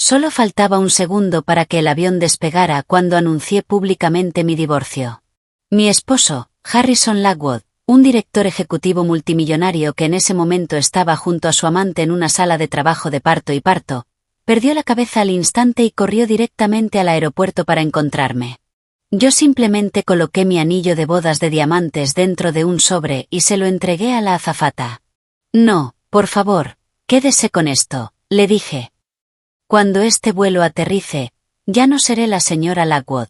Solo faltaba un segundo para que el avión despegara cuando anuncié públicamente mi divorcio. Mi esposo, Harrison Lockwood, un director ejecutivo multimillonario que en ese momento estaba junto a su amante en una sala de trabajo de parto y parto, perdió la cabeza al instante y corrió directamente al aeropuerto para encontrarme. Yo simplemente coloqué mi anillo de bodas de diamantes dentro de un sobre y se lo entregué a la azafata. No, por favor, quédese con esto, le dije. Cuando este vuelo aterrice, ya no seré la señora Lockwood.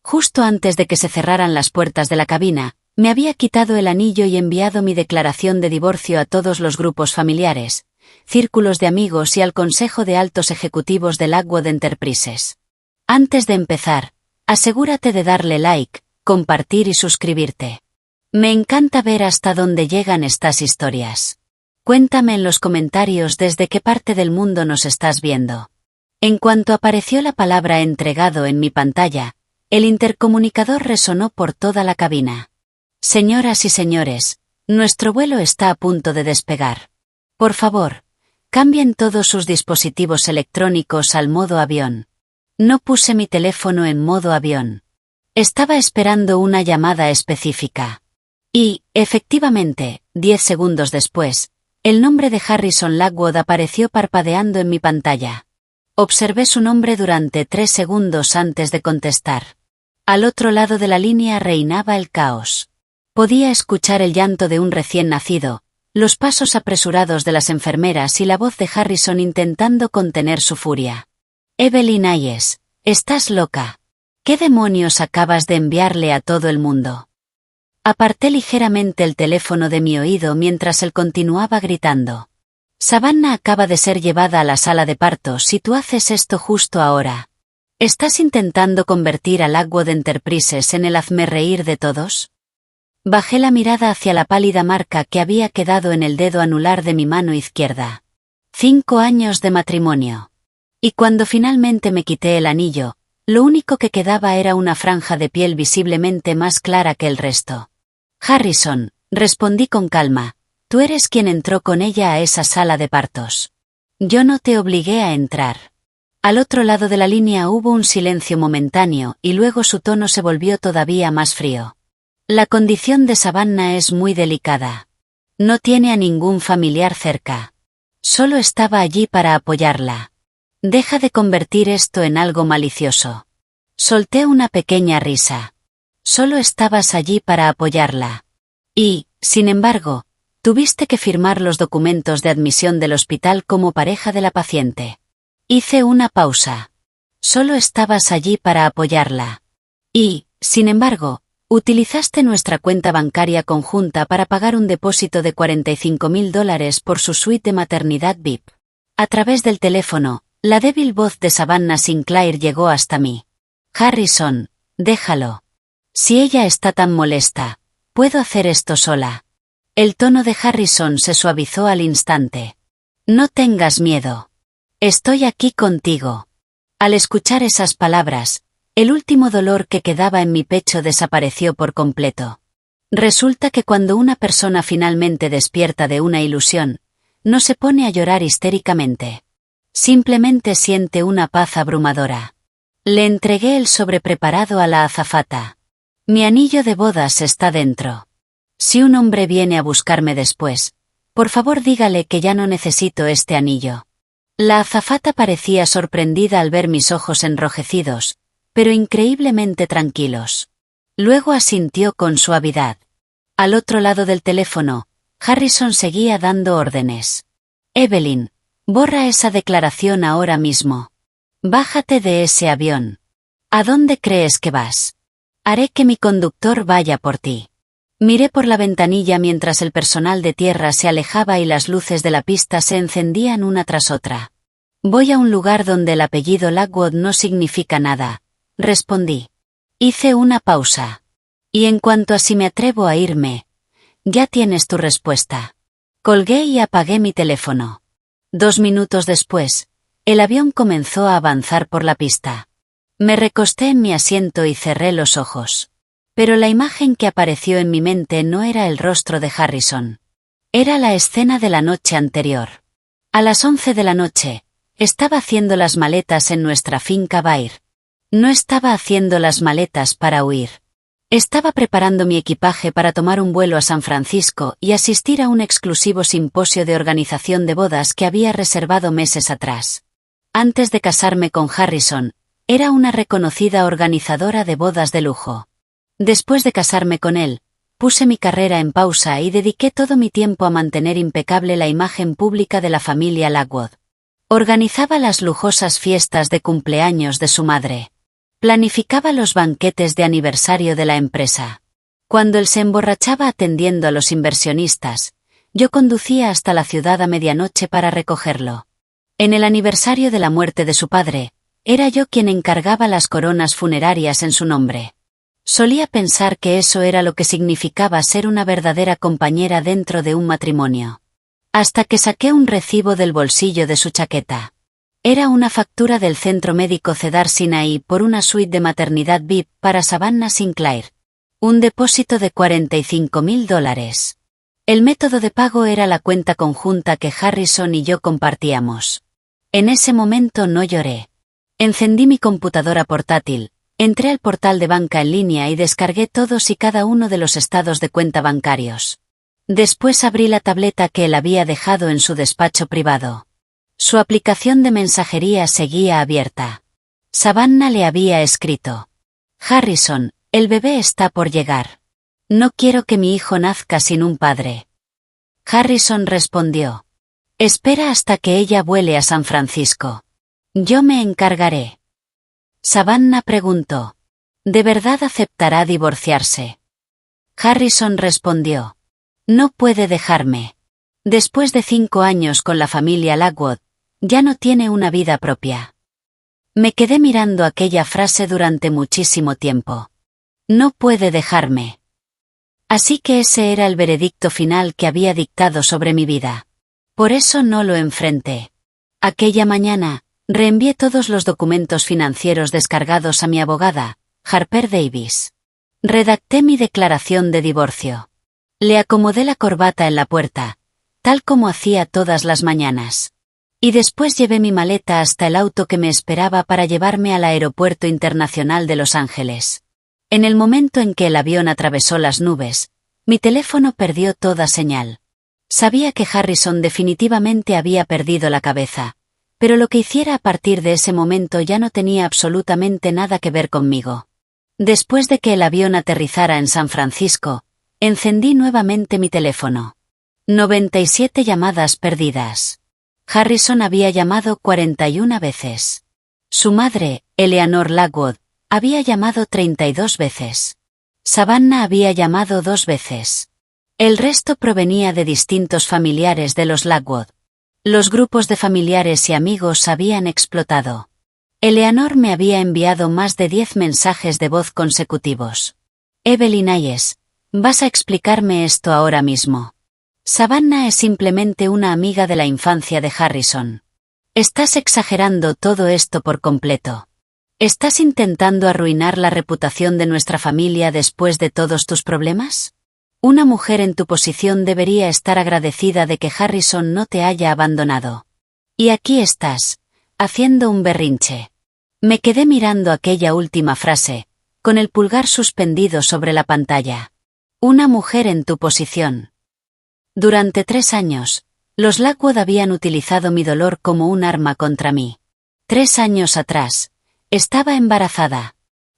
Justo antes de que se cerraran las puertas de la cabina, me había quitado el anillo y enviado mi declaración de divorcio a todos los grupos familiares, círculos de amigos y al Consejo de Altos Ejecutivos de Lockwood Enterprises. Antes de empezar, asegúrate de darle like, compartir y suscribirte. Me encanta ver hasta dónde llegan estas historias. Cuéntame en los comentarios desde qué parte del mundo nos estás viendo. En cuanto apareció la palabra entregado en mi pantalla, el intercomunicador resonó por toda la cabina. Señoras y señores, nuestro vuelo está a punto de despegar. Por favor, cambien todos sus dispositivos electrónicos al modo avión. No puse mi teléfono en modo avión. Estaba esperando una llamada específica. Y, efectivamente, 10 segundos después, el nombre de Harrison Lockwood apareció parpadeando en mi pantalla. Observé su nombre durante 3 segundos antes de contestar. Al otro lado de la línea reinaba el caos. Podía escuchar el llanto de un recién nacido, los pasos apresurados de las enfermeras y la voz de Harrison intentando contener su furia. Evelyn Hayes, estás loca. ¿Qué demonios acabas de enviarle a todo el mundo? Aparté ligeramente el teléfono de mi oído mientras él continuaba gritando. Savannah acaba de ser llevada a la sala de partos y tú haces esto justo ahora. ¿Estás intentando convertir a Lockwood Enterprises en el hazmerreír de todos? Bajé la mirada hacia la pálida marca que había quedado en el dedo anular de mi mano izquierda. 5 años de matrimonio. Y cuando finalmente me quité el anillo, lo único que quedaba era una franja de piel visiblemente más clara que el resto. Harrison, respondí con calma, tú eres quien entró con ella a esa sala de partos. Yo no te obligué a entrar. Al otro lado de la línea hubo un silencio momentáneo y luego su tono se volvió todavía más frío. La condición de Savannah es muy delicada. No tiene a ningún familiar cerca. Solo estaba allí para apoyarla. Deja de convertir esto en algo malicioso. Solté una pequeña risa. Solo estabas allí para apoyarla. Y, sin embargo, tuviste que firmar los documentos de admisión del hospital como pareja de la paciente. Hice una pausa. Solo estabas allí para apoyarla. Y, sin embargo, utilizaste nuestra cuenta bancaria conjunta para pagar un depósito de $45,000 por su suite de maternidad VIP. A través del teléfono, la débil voz de Savannah Sinclair llegó hasta mí. Harrison, déjalo. Si ella está tan molesta, puedo hacer esto sola. El tono de Harrison se suavizó al instante. No tengas miedo. Estoy aquí contigo. Al escuchar esas palabras, el último dolor que quedaba en mi pecho desapareció por completo. Resulta que cuando una persona finalmente despierta de una ilusión, no se pone a llorar histéricamente. Simplemente siente una paz abrumadora. Le entregué el sobre preparado a la azafata. Mi anillo de bodas está dentro. Si un hombre viene a buscarme después, por favor dígale que ya no necesito este anillo. La azafata parecía sorprendida al ver mis ojos enrojecidos, pero increíblemente tranquilos. Luego asintió con suavidad. Al otro lado del teléfono, Harrison seguía dando órdenes. Evelyn, borra esa declaración ahora mismo. Bájate de ese avión. ¿A dónde crees que vas? Haré que mi conductor vaya por ti. Miré por la ventanilla mientras el personal de tierra se alejaba y las luces de la pista se encendían una tras otra. Voy a un lugar donde el apellido Lockwood no significa nada, respondí. Hice una pausa. Y en cuanto a si me atrevo a irme, ya tienes tu respuesta. Colgué y apagué mi teléfono. 2 minutos después, el avión comenzó a avanzar por la pista. Me recosté en mi asiento y cerré los ojos. Pero la imagen que apareció en mi mente no era el rostro de Harrison. Era la escena de la noche anterior. A las 11 de la noche, Estaba haciendo las maletas en nuestra finca Bair. No estaba haciendo las maletas para huir. Estaba preparando mi equipaje para tomar un vuelo a San Francisco y asistir a un exclusivo simposio de organización de bodas que había reservado meses atrás. Antes de casarme con Harrison, era una reconocida organizadora de bodas de lujo. Después de casarme con él, puse mi carrera en pausa y dediqué todo mi tiempo a mantener impecable la imagen pública de la familia Lockwood. Organizaba las lujosas fiestas de cumpleaños de su madre. Planificaba los banquetes de aniversario de la empresa. Cuando él se emborrachaba atendiendo a los inversionistas, yo conducía hasta la ciudad a medianoche para recogerlo. En el aniversario de la muerte de su padre, era yo quien encargaba las coronas funerarias en su nombre. Solía pensar que eso era lo que significaba ser una verdadera compañera dentro de un matrimonio. Hasta que saqué un recibo del bolsillo de su chaqueta. Era una factura del Centro Médico Cedar Sinai por una suite de maternidad VIP para Savannah Sinclair. Un depósito de $45.000. El método de pago era la cuenta conjunta que Harrison y yo compartíamos. En ese momento no lloré. Encendí mi computadora portátil, entré al portal de banca en línea y descargué todos y cada uno de los estados de cuenta bancarios. Después abrí la tableta que él había dejado en su despacho privado. Su aplicación de mensajería seguía abierta. Savannah le había escrito: Harrison, el bebé está por llegar. No quiero que mi hijo nazca sin un padre. Harrison respondió: espera hasta que ella vuele a San Francisco. Yo me encargaré. Savannah preguntó: ¿de verdad aceptará divorciarse? Harrison respondió: no puede dejarme. Después de 5 años con la familia Lockwood, ya no tiene una vida propia. Me quedé mirando aquella frase durante muchísimo tiempo. No puede dejarme. Así que ese era el veredicto final que había dictado sobre mi vida. Por eso no lo enfrenté. Aquella mañana, reenvié todos los documentos financieros descargados a mi abogada, Harper Davis. Redacté mi declaración de divorcio. Le acomodé la corbata en la puerta, tal como hacía todas las mañanas. Y después llevé mi maleta hasta el auto que me esperaba para llevarme al Aeropuerto Internacional de Los Ángeles. En el momento en que el avión atravesó las nubes, mi teléfono perdió toda señal. Sabía que Harrison definitivamente había perdido la cabeza, pero lo que hiciera a partir de ese momento ya no tenía absolutamente nada que ver conmigo. Después de que el avión aterrizara en San Francisco, encendí nuevamente mi teléfono. 97 llamadas perdidas. Harrison había llamado 41 veces. Su madre, Eleanor Lockwood, había llamado 32 veces. Savannah había llamado 2 veces. El resto provenía de distintos familiares de los Lockwood. Los grupos de familiares y amigos habían explotado. Eleanor me había enviado más de 10 mensajes de voz consecutivos. Evelyn Hayes, vas a explicarme esto ahora mismo. Savannah es simplemente una amiga de la infancia de Harrison. Estás exagerando todo esto por completo. ¿Estás intentando arruinar la reputación de nuestra familia después de todos tus problemas? Una mujer en tu posición debería estar agradecida de que Harrison no te haya abandonado. Y aquí estás, haciendo un berrinche. Me quedé mirando aquella última frase, con el pulgar suspendido sobre la pantalla. Una mujer en tu posición. Durante 3 años, los Lockwood habían utilizado mi dolor como un arma contra mí. 3 años atrás, estaba embarazada.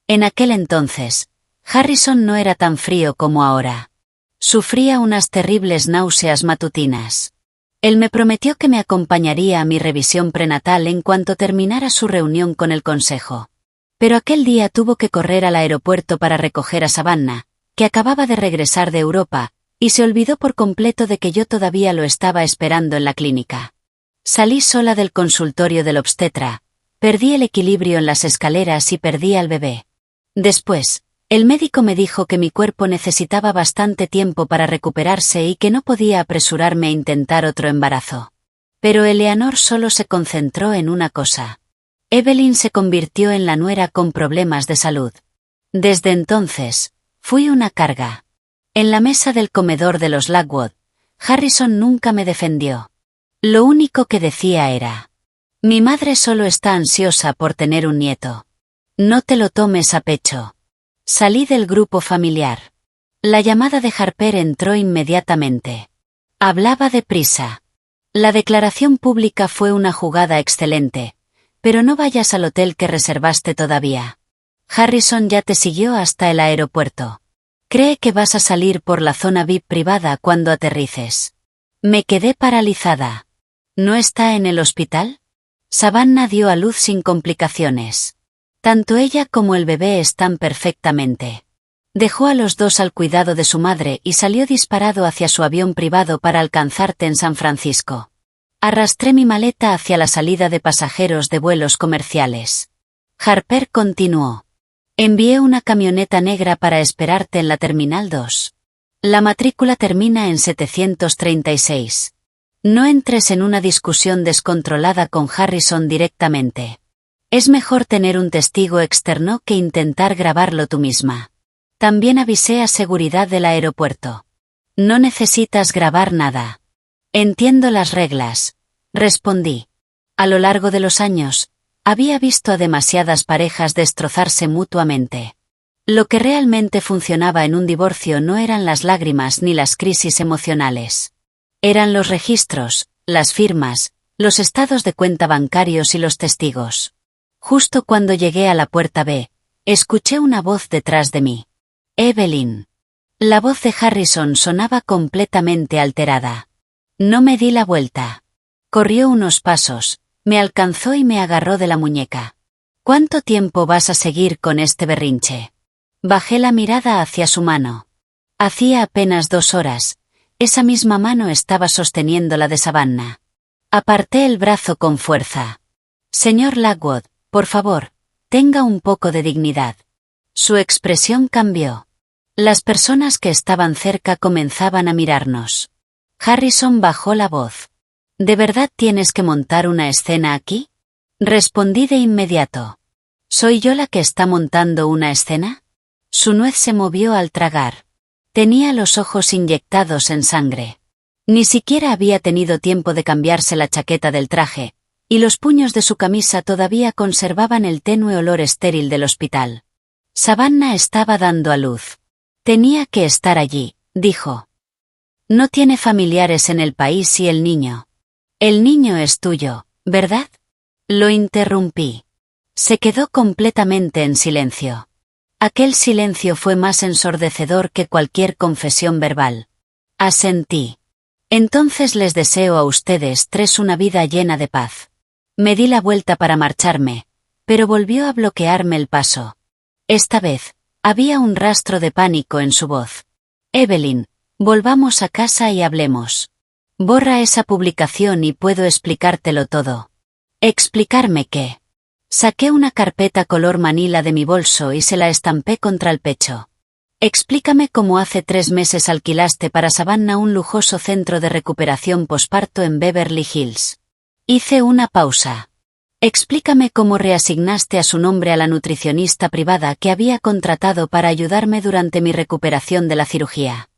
En aquel entonces, Harrison no era tan frío como ahora. Sufría unas terribles náuseas matutinas. Él me prometió que me acompañaría a mi revisión prenatal en cuanto terminara su reunión con el consejo. Pero aquel día tuvo que correr al aeropuerto para recoger a Savannah, que acababa de regresar de Europa, y se olvidó por completo de que yo todavía lo estaba esperando en la clínica. Salí sola del consultorio del obstetra, perdí el equilibrio en las escaleras y perdí al bebé. Después, el médico me dijo que mi cuerpo necesitaba bastante tiempo para recuperarse y que no podía apresurarme a intentar otro embarazo. Pero Eleanor solo se concentró en una cosa. Evelyn se convirtió en la nuera con problemas de salud. Desde entonces, fui una carga. En la mesa del comedor de los Lockwood, Harrison nunca me defendió. Lo único que decía era: Mi madre solo está ansiosa por tener un nieto. No te lo tomes a pecho. Salí del grupo familiar. La llamada de Harper entró inmediatamente. Hablaba deprisa. La declaración pública fue una jugada excelente, pero no vayas al hotel que reservaste todavía. Harrison ya te siguió hasta el aeropuerto. Cree que vas a salir por la zona VIP privada cuando aterrices. Me quedé paralizada. ¿No está en el hospital? Savannah dio a luz sin complicaciones. Tanto ella como el bebé están perfectamente. Dejó a los dos al cuidado de su madre y salió disparado hacia su avión privado para alcanzarte en San Francisco. Arrastré mi maleta hacia la salida de pasajeros de vuelos comerciales. Harper continuó. Envié una camioneta negra para esperarte en la Terminal 2. La matrícula termina en 736. No entres en una discusión descontrolada con Harrison directamente. Es mejor tener un testigo externo que intentar grabarlo tú misma. También avisé a seguridad del aeropuerto. No necesitas grabar nada. Entiendo las reglas, respondí. A lo largo de los años, había visto a demasiadas parejas destrozarse mutuamente. Lo que realmente funcionaba en un divorcio no eran las lágrimas ni las crisis emocionales. Eran los registros, las firmas, los estados de cuenta bancarios y los testigos. Justo cuando llegué a la puerta B, escuché una voz detrás de mí. Evelyn. La voz de Harrison sonaba completamente alterada. No me di la vuelta. Corrió unos pasos, me alcanzó y me agarró de la muñeca. ¿Cuánto tiempo vas a seguir con este berrinche? Bajé la mirada hacia su mano. Hacía apenas 2 horas, esa misma mano estaba sosteniendo la de Savannah. Aparté el brazo con fuerza. Señor Lockwood, por favor, tenga un poco de dignidad. Su expresión cambió. Las personas que estaban cerca comenzaban a mirarnos. Harrison bajó la voz. ¿De verdad tienes que montar una escena aquí? Respondí de inmediato. ¿Soy yo la que está montando una escena? Su nuez se movió al tragar. Tenía los ojos inyectados en sangre. Ni siquiera había tenido tiempo de cambiarse la chaqueta del traje, y los puños de su camisa todavía conservaban el tenue olor estéril del hospital. Savannah estaba dando a luz. Tenía que estar allí, dijo. No tiene familiares en el país y el niño. El niño es tuyo, ¿verdad? Lo interrumpí. Se quedó completamente en silencio. Aquel silencio fue más ensordecedor que cualquier confesión verbal. Asentí. Entonces les deseo a ustedes 3 una vida llena de paz. Me di la vuelta para marcharme, pero volvió a bloquearme el paso. Esta vez, había un rastro de pánico en su voz. Evelyn, volvamos a casa y hablemos. Borra esa publicación y puedo explicártelo todo. ¿Explicarme qué? Saqué una carpeta color manila de mi bolso y se la estampé contra el pecho. Explícame cómo hace 3 meses alquilaste para Savannah un lujoso centro de recuperación posparto en Beverly Hills. Hice una pausa. Explícame cómo reasignaste a su nombre a la nutricionista privada que había contratado para ayudarme durante mi recuperación de la cirugía.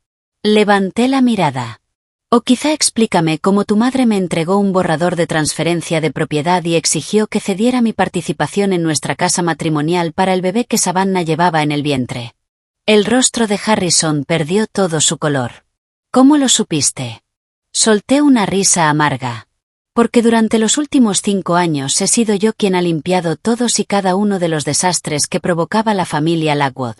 Levanté la mirada. O quizá explícame cómo tu madre me entregó un borrador de transferencia de propiedad y exigió que cediera mi participación en nuestra casa matrimonial para el bebé que Savannah llevaba en el vientre. El rostro de Harrison perdió todo su color. ¿Cómo lo supiste? Solté una risa amarga. Porque durante los últimos 5 años he sido yo quien ha limpiado todos y cada uno de los desastres que provocaba la familia Lockwood.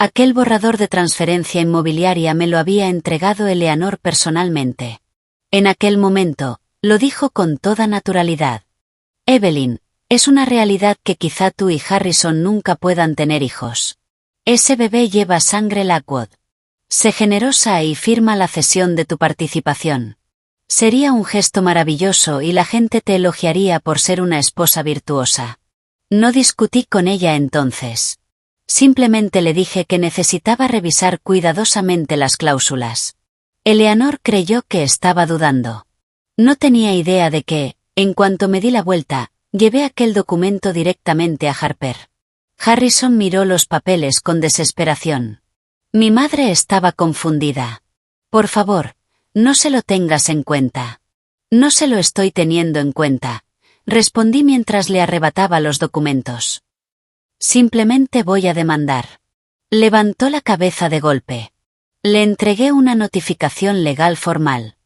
Aquel borrador de transferencia inmobiliaria me lo había entregado Eleanor personalmente. En aquel momento, lo dijo con toda naturalidad. Evelyn, es una realidad que quizá tú y Harrison nunca puedan tener hijos. Ese bebé lleva sangre Lockwood. Sé generosa y firma la cesión de tu participación. Sería un gesto maravilloso y la gente te elogiaría por ser una esposa virtuosa. No discutí con ella entonces. Simplemente le dije que necesitaba revisar cuidadosamente las cláusulas. Eleanor creyó que estaba dudando. No tenía idea de que, en cuanto me di la vuelta, llevé aquel documento directamente a Harper. Harrison miró los papeles con desesperación. Mi madre estaba confundida. Por favor, no se lo tengas en cuenta. No se lo estoy teniendo en cuenta, respondí mientras le arrebataba los documentos. Simplemente voy a demandar. Levantó la cabeza de golpe. Le entregué una notificación legal formal.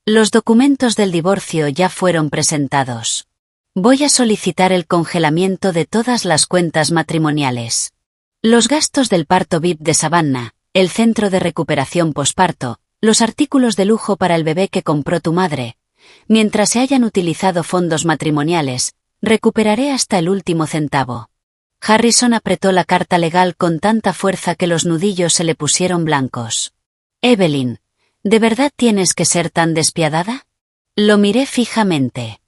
Los documentos del divorcio ya fueron presentados. Voy a solicitar el congelamiento de todas las cuentas matrimoniales. Los gastos del parto VIP de Savannah, el centro de recuperación posparto, los artículos de lujo para el bebé que compró tu madre. Mientras se hayan utilizado fondos matrimoniales, recuperaré hasta el último centavo. Harrison apretó la carta legal con tanta fuerza que los nudillos se le pusieron blancos. Evelyn, ¿de verdad tienes que ser tan despiadada? Lo miré fijamente.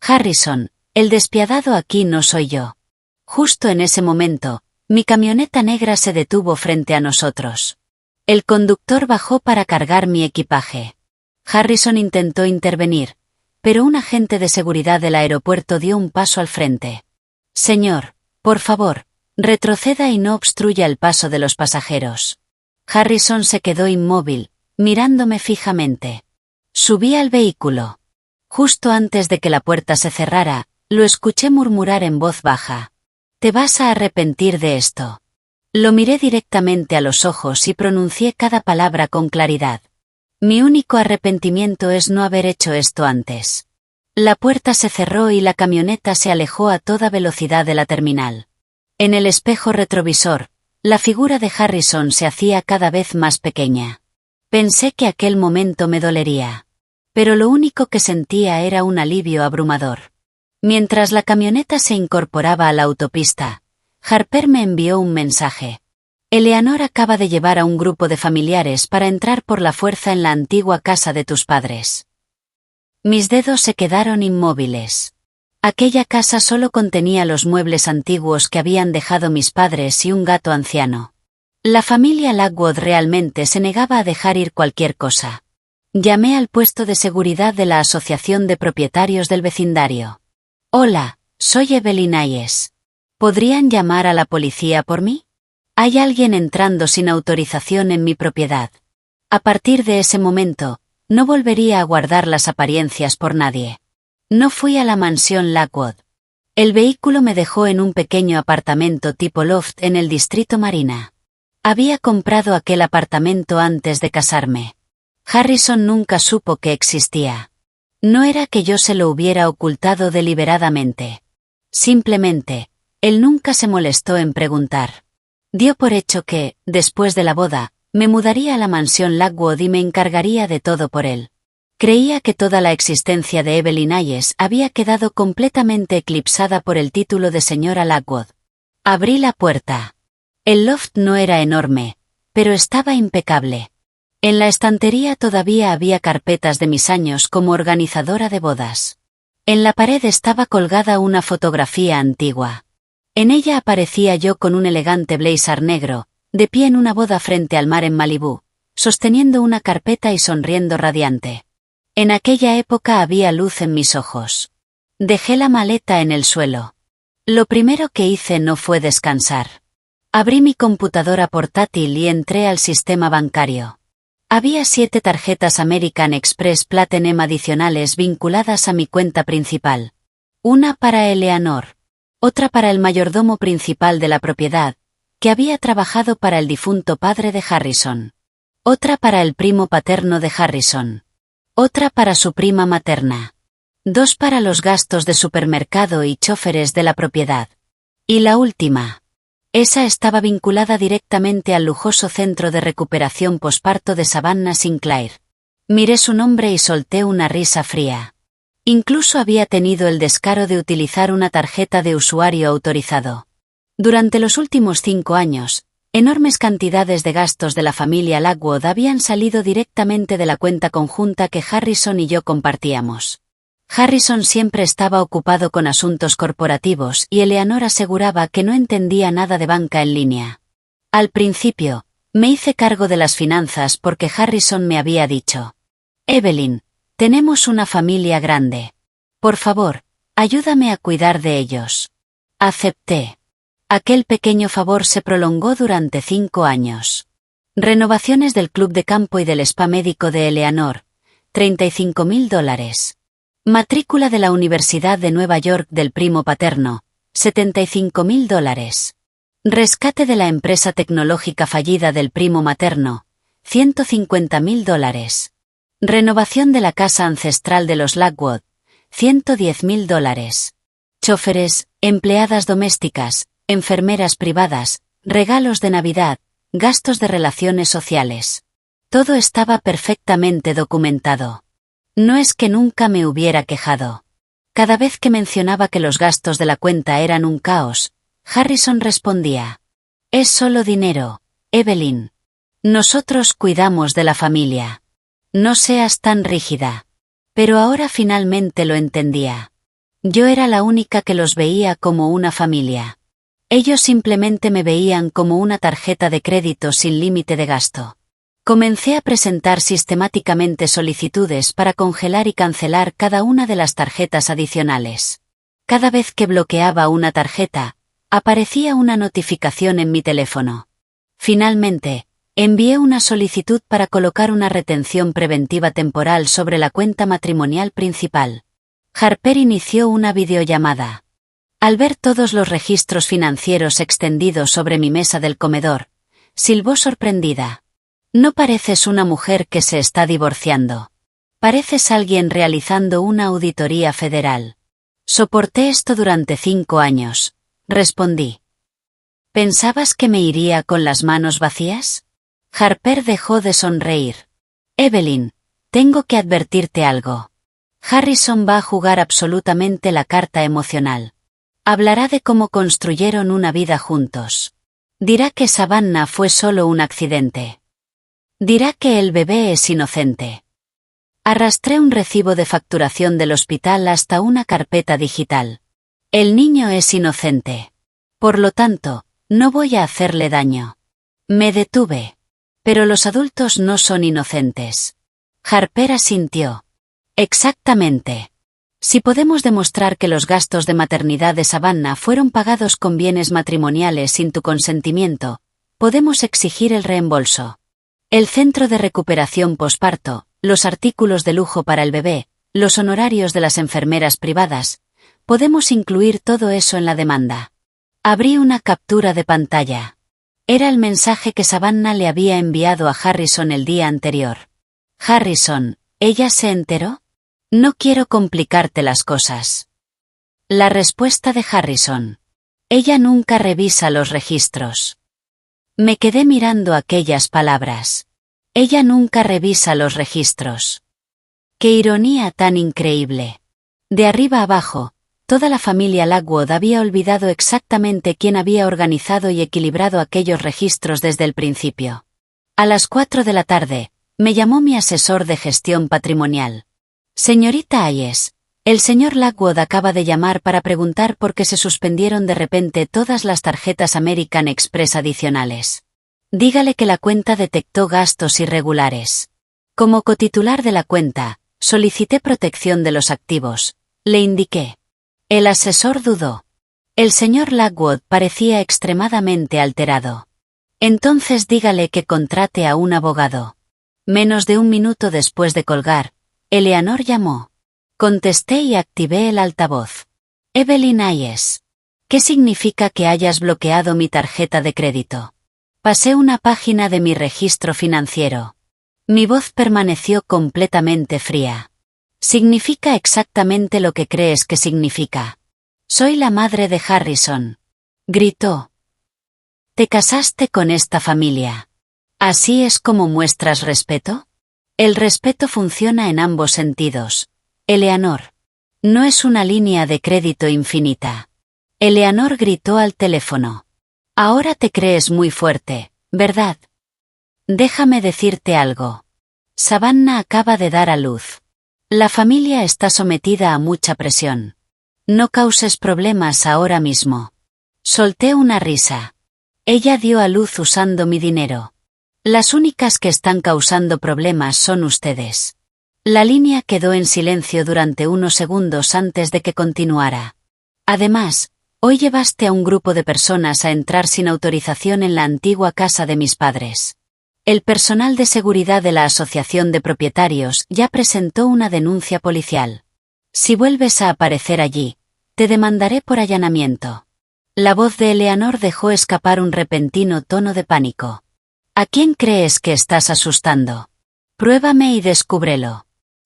Harrison, el despiadado aquí no soy yo. Justo en ese momento, mi camioneta negra se detuvo frente a nosotros. El conductor bajó para cargar mi equipaje. Harrison intentó intervenir, pero un agente de seguridad del aeropuerto dio un paso al frente. Señor, por favor, retroceda y no obstruya el paso de los pasajeros. Harrison se quedó inmóvil, mirándome fijamente. Subí al vehículo. Justo antes de que la puerta se cerrara, lo escuché murmurar en voz baja. Te vas a arrepentir de esto. Lo miré directamente a los ojos y pronuncié cada palabra con claridad. Mi único arrepentimiento es no haber hecho esto antes. La puerta se cerró y la camioneta se alejó a toda velocidad de la terminal. En el espejo retrovisor, la figura de Harrison se hacía cada vez más pequeña. Pensé que aquel momento me dolería. Pero lo único que sentía era un alivio abrumador. Mientras la camioneta se incorporaba a la autopista, Harper me envió un mensaje. Eleanor acaba de llevar a un grupo de familiares para entrar por la fuerza en la antigua casa de tus padres. Mis dedos se quedaron inmóviles. Aquella casa solo contenía los muebles antiguos que habían dejado mis padres y un gato anciano. La familia Lockwood realmente se negaba a dejar ir cualquier cosa. Llamé al puesto de seguridad de la Asociación de Propietarios del Vecindario. Hola, soy Evelyn Hayes. ¿Podrían llamar a la policía por mí? Hay alguien entrando sin autorización en mi propiedad. A partir de ese momento, no volvería a guardar las apariencias por nadie. No fui a la mansión Lockwood. El vehículo me dejó en un pequeño apartamento tipo loft en el distrito Marina. Había comprado aquel apartamento antes de casarme. Harrison nunca supo que existía. No era que yo se lo hubiera ocultado deliberadamente. Simplemente, él nunca se molestó en preguntar. Dio por hecho que, después de la boda, me mudaría a la mansión Lockwood y me encargaría de todo por él. Creía que toda la existencia de Evelyn Hayes había quedado completamente eclipsada por el título de señora Lockwood. Abrí la puerta. El loft no era enorme, pero estaba impecable. En la estantería todavía había carpetas de mis años como organizadora de bodas. En la pared estaba colgada una fotografía antigua. En ella aparecía yo con un elegante blazer negro, de pie en una boda frente al mar en Malibú, sosteniendo una carpeta y sonriendo radiante. En aquella época había luz en mis ojos. Dejé la maleta en el suelo. Lo primero que hice no fue descansar. Abrí mi computadora portátil y entré al sistema bancario. Había 7 tarjetas American Express Platinum adicionales vinculadas a mi cuenta principal. Una para Eleanor. Otra para el mayordomo principal de la propiedad, que había trabajado para el difunto padre de Harrison. Otra para el primo paterno de Harrison. Otra para su prima materna. 2 para los gastos de supermercado y choferes de la propiedad. Y la última. Esa estaba vinculada directamente al lujoso centro de recuperación posparto de Savannah Sinclair. Miré su nombre y solté una risa fría. Incluso había tenido el descaro de utilizar una tarjeta de usuario autorizado. Durante los últimos 5 años, enormes cantidades de gastos de la familia Lockwood habían salido directamente de la cuenta conjunta que Harrison y yo compartíamos. Harrison siempre estaba ocupado con asuntos corporativos y Eleanor aseguraba que no entendía nada de banca en línea. Al principio, me hice cargo de las finanzas porque Harrison me había dicho: Evelyn, tenemos una familia grande. Por favor, ayúdame a cuidar de ellos. Acepté. Aquel pequeño favor se prolongó durante 5 años. Renovaciones del club de campo y del spa médico de Eleanor, $35,000. Matrícula de la Universidad de Nueva York del primo paterno, $75.000. Rescate de la empresa tecnológica fallida del primo materno, $150.000. Renovación de la casa ancestral de los Lockwood, $110.000. Chóferes, empleadas domésticas, enfermeras privadas, regalos de Navidad, gastos de relaciones sociales. Todo estaba perfectamente documentado. No es que nunca me hubiera quejado. Cada vez que mencionaba que los gastos de la cuenta eran un caos, Harrison respondía: «Es solo dinero, Evelyn. Nosotros cuidamos de la familia. No seas tan rígida». Pero ahora finalmente lo entendía. Yo era la única que los veía como una familia. Ellos simplemente me veían como una tarjeta de crédito sin límite de gasto. Comencé a presentar sistemáticamente solicitudes para congelar y cancelar cada una de las tarjetas adicionales. Cada vez que bloqueaba una tarjeta, aparecía una notificación en mi teléfono. Finalmente, envié una solicitud para colocar una retención preventiva temporal sobre la cuenta matrimonial principal. Harper inició una videollamada. Al ver todos los registros financieros extendidos sobre mi mesa del comedor, silbó sorprendida. «No pareces una mujer que se está divorciando. Pareces alguien realizando una auditoría federal». «Soporté esto durante 5 años», respondí. «¿Pensabas que me iría con las manos vacías?» Harper dejó de sonreír. «Evelyn, tengo que advertirte algo. Harrison va a jugar absolutamente la carta emocional. Hablará de cómo construyeron una vida juntos. Dirá que Savannah fue solo un accidente. Dirá que el bebé es inocente». Arrastré un recibo de facturación del hospital hasta una carpeta digital. «El niño es inocente. Por lo tanto, no voy a hacerle daño». Me detuve. «Pero los adultos no son inocentes». Harper asintió. «Exactamente. Si podemos demostrar que los gastos de maternidad de Savannah fueron pagados con bienes matrimoniales sin tu consentimiento, podemos exigir el reembolso. El centro de recuperación posparto, los artículos de lujo para el bebé, los honorarios de las enfermeras privadas, podemos incluir todo eso en la demanda». Abrí una captura de pantalla. Era el mensaje que Savannah le había enviado a Harrison el día anterior. «Harrison, ¿ella se enteró? No quiero complicarte las cosas». La respuesta de Harrison: «Ella nunca revisa los registros». Me quedé mirando aquellas palabras. «Ella nunca revisa los registros». ¡Qué ironía tan increíble! De arriba abajo, toda la familia Lockwood había olvidado exactamente quién había organizado y equilibrado aquellos registros desde el principio. A las 4 de la tarde, me llamó mi asesor de gestión patrimonial. «Señorita Hayes, el señor Lockwood acaba de llamar para preguntar por qué se suspendieron de repente todas las tarjetas American Express adicionales. Dígale que la cuenta detectó gastos irregulares. Como cotitular de la cuenta, solicité protección de los activos», le indiqué. El asesor dudó. El señor Lockwood parecía extremadamente alterado. «Entonces dígale que contrate a un abogado». Menos de un minuto después de colgar, Eleanor llamó. Contesté y activé el altavoz. «Evelyn Hayes. ¿Qué significa que hayas bloqueado mi tarjeta de crédito?» Pasé una página de mi registro financiero. Mi voz permaneció completamente fría. «Significa exactamente lo que crees que significa. Soy la madre de Harrison», gritó. «¿Te casaste con esta familia? ¿Así es como muestras respeto? El respeto funciona en ambos sentidos, Eleanor. No es una línea de crédito infinita». Eleanor gritó al teléfono. «Ahora te crees muy fuerte, ¿verdad? Déjame decirte algo. Savannah acaba de dar a luz. La familia está sometida a mucha presión. No causes problemas ahora mismo». Solté una risa. «Ella dio a luz usando mi dinero. Las únicas que están causando problemas son ustedes». La línea quedó en silencio durante unos segundos antes de que continuara. «Además, hoy llevaste a un grupo de personas a entrar sin autorización en la antigua casa de mis padres. El personal de seguridad de la Asociación de Propietarios ya presentó una denuncia policial. Si vuelves a aparecer allí, te demandaré por allanamiento. La voz de Eleanor dejó escapar un repentino tono de pánico. ¿A quién crees que estás asustando? Pruébame y descúbrelo.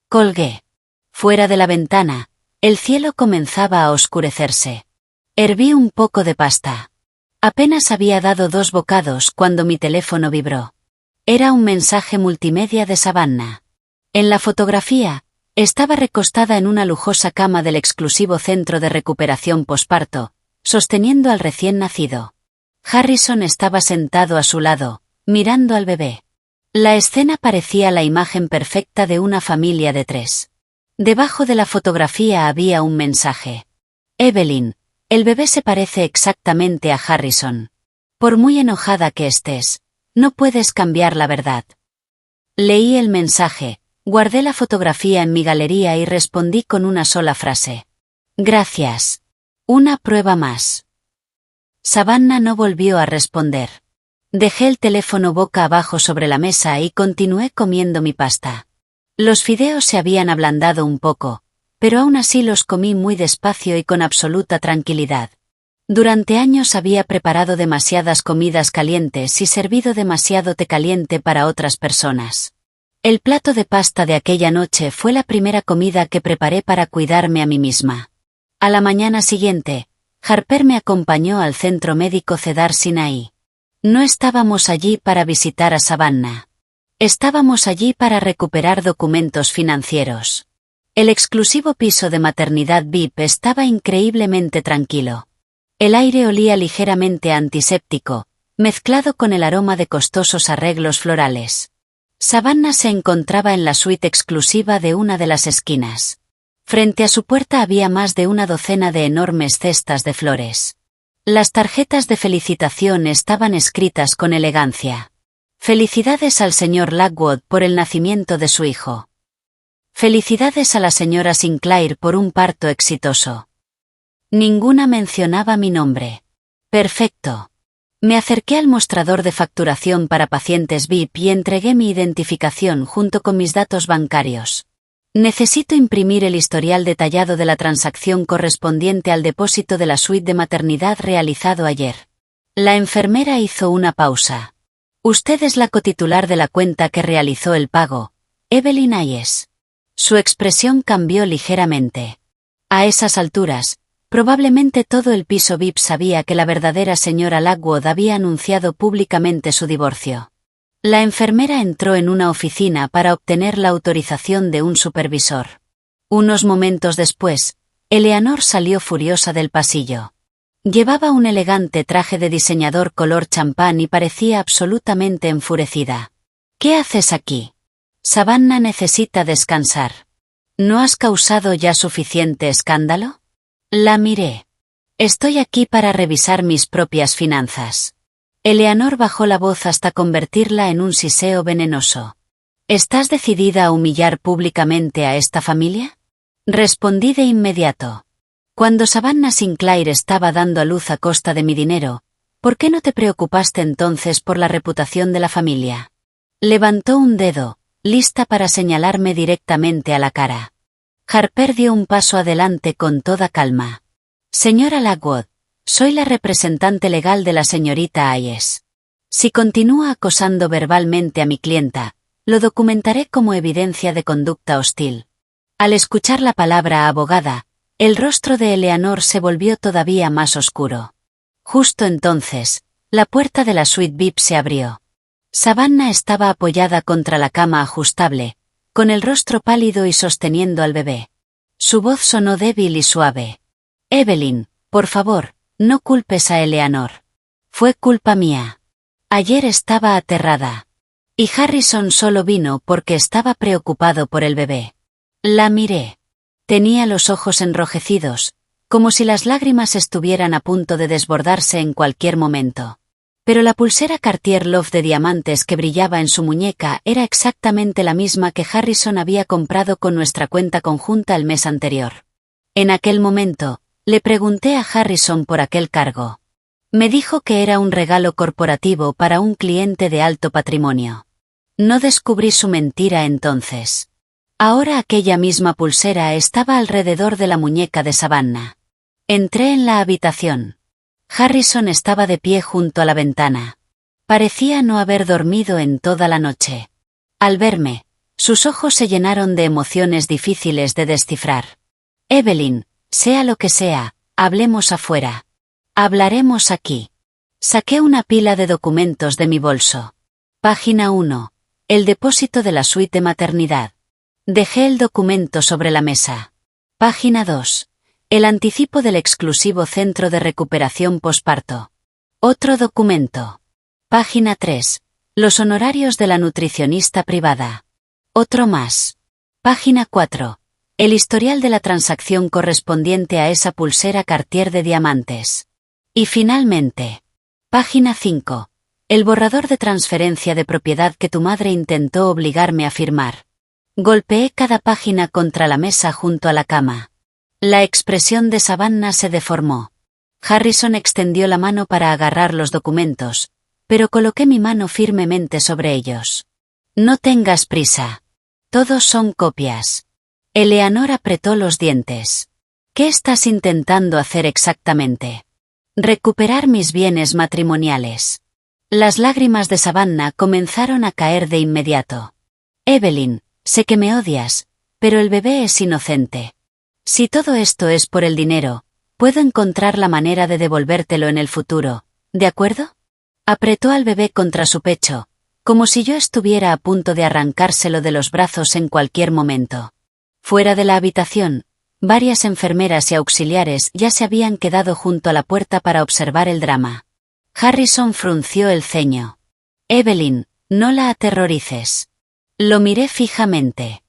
Colgué. Fuera de la ventana, el cielo comenzaba a oscurecerse. Herví un poco de pasta. Apenas había dado 2 bocados cuando mi teléfono vibró. Era un mensaje multimedia de Savannah. En la fotografía, estaba recostada en una lujosa cama del exclusivo centro de recuperación posparto, sosteniendo al recién nacido. Harrison estaba sentado a su lado, mirando al bebé. La escena parecía la imagen perfecta de una familia de 3. Debajo de la fotografía había un mensaje. Evelyn, el bebé se parece exactamente a Harrison. Por muy enojada que estés, no puedes cambiar la verdad. Leí el mensaje, guardé la fotografía en mi galería y respondí con una sola frase. Gracias. Una prueba más. Savannah no volvió a responder. Dejé el teléfono boca abajo sobre la mesa y continué comiendo mi pasta. Los fideos se habían ablandado un poco, pero aún así los comí muy despacio y con absoluta tranquilidad. Durante años había preparado demasiadas comidas calientes y servido demasiado té caliente para otras personas. El plato de pasta de aquella noche fue la primera comida que preparé para cuidarme a mí misma. A la mañana siguiente, Harper me acompañó al centro médico Cedar Sinai. No estábamos allí para visitar a Savannah. Estábamos allí para recuperar documentos financieros. El exclusivo piso de maternidad VIP estaba increíblemente tranquilo. El aire olía ligeramente antiséptico, mezclado con el aroma de costosos arreglos florales. Savannah se encontraba en la suite exclusiva de una de las esquinas. Frente a su puerta había más de una docena de enormes cestas de flores. Las tarjetas de felicitación estaban escritas con elegancia. Felicidades al señor Lockwood por el nacimiento de su hijo. Felicidades a la señora Sinclair por un parto exitoso. Ninguna mencionaba mi nombre. Perfecto. Me acerqué al mostrador de facturación para pacientes VIP y entregué mi identificación junto con mis datos bancarios. Necesito imprimir el historial detallado de la transacción correspondiente al depósito de la suite de maternidad realizado ayer. La enfermera hizo una pausa. Usted es la cotitular de la cuenta que realizó el pago, Evelyn Ayes. Su expresión cambió ligeramente. A esas alturas, probablemente todo el piso VIP sabía que la verdadera señora Lockwood había anunciado públicamente su divorcio. La enfermera entró en una oficina para obtener la autorización de un supervisor. Unos momentos después, Eleanor salió furiosa del pasillo. Llevaba un elegante traje de diseñador color champán y parecía absolutamente enfurecida. ¿Qué haces aquí? Savannah necesita descansar. ¿No has causado ya suficiente escándalo? La miré. Estoy aquí para revisar mis propias finanzas. Eleanor bajó la voz hasta convertirla en un siseo venenoso. ¿Estás decidida a humillar públicamente a esta familia? Respondí de inmediato. Cuando Savannah Sinclair estaba dando a luz a costa de mi dinero, ¿por qué no te preocupaste entonces por la reputación de la familia? Levantó un dedo, lista para señalarme directamente a la cara. Harper dio un paso adelante con toda calma. Señora Lockwood, soy la representante legal de la señorita Ayes. Si continúa acosando verbalmente a mi clienta, lo documentaré como evidencia de conducta hostil. Al escuchar la palabra abogada, el rostro de Eleanor se volvió todavía más oscuro. Justo entonces, la puerta de la suite VIP se abrió. Savannah estaba apoyada contra la cama ajustable, con el rostro pálido y sosteniendo al bebé. Su voz sonó débil y suave. Evelyn, por favor, no culpes a Eleanor. Fue culpa mía. Ayer estaba aterrada. Y Harrison solo vino porque estaba preocupado por el bebé. La miré. Tenía los ojos enrojecidos, como si las lágrimas estuvieran a punto de desbordarse en cualquier momento. Pero la pulsera Cartier Love de diamantes que brillaba en su muñeca era exactamente la misma que Harrison había comprado con nuestra cuenta conjunta el mes anterior. En aquel momento, le pregunté a Harrison por aquel cargo. Me dijo que era un regalo corporativo para un cliente de alto patrimonio. No descubrí su mentira entonces. Ahora aquella misma pulsera estaba alrededor de la muñeca de Savannah. Entré en la habitación. Harrison estaba de pie junto a la ventana. Parecía no haber dormido en toda la noche. Al verme, sus ojos se llenaron de emociones difíciles de descifrar. Evelyn, sea lo que sea, hablemos afuera. Hablaremos aquí. Saqué una pila de documentos de mi bolso. Página 1. El depósito de la suite de maternidad. Dejé el documento sobre la mesa. Página 2. El anticipo del exclusivo centro de recuperación posparto. Otro documento. Página 3. Los honorarios de la nutricionista privada. Otro más. Página 4. El historial de la transacción correspondiente a esa pulsera Cartier de diamantes. Y finalmente. Página 5. El borrador de transferencia de propiedad que tu madre intentó obligarme a firmar. Golpeé cada página contra la mesa junto a la cama. La expresión de Savannah se deformó. Harrison extendió la mano para agarrar los documentos, pero coloqué mi mano firmemente sobre ellos. No tengas prisa. Todos son copias. Eleanor apretó los dientes. ¿Qué estás intentando hacer exactamente? Recuperar mis bienes matrimoniales. Las lágrimas de Savannah comenzaron a caer de inmediato. Evelyn, sé que me odias, pero el bebé es inocente. Si todo esto es por el dinero, puedo encontrar la manera de devolvértelo en el futuro, ¿de acuerdo? Apretó al bebé contra su pecho, como si yo estuviera a punto de arrancárselo de los brazos en cualquier momento. Fuera de la habitación, varias enfermeras y auxiliares ya se habían quedado junto a la puerta para observar el drama. Harrison frunció el ceño. Evelyn, no la aterrorices. Lo miré fijamente.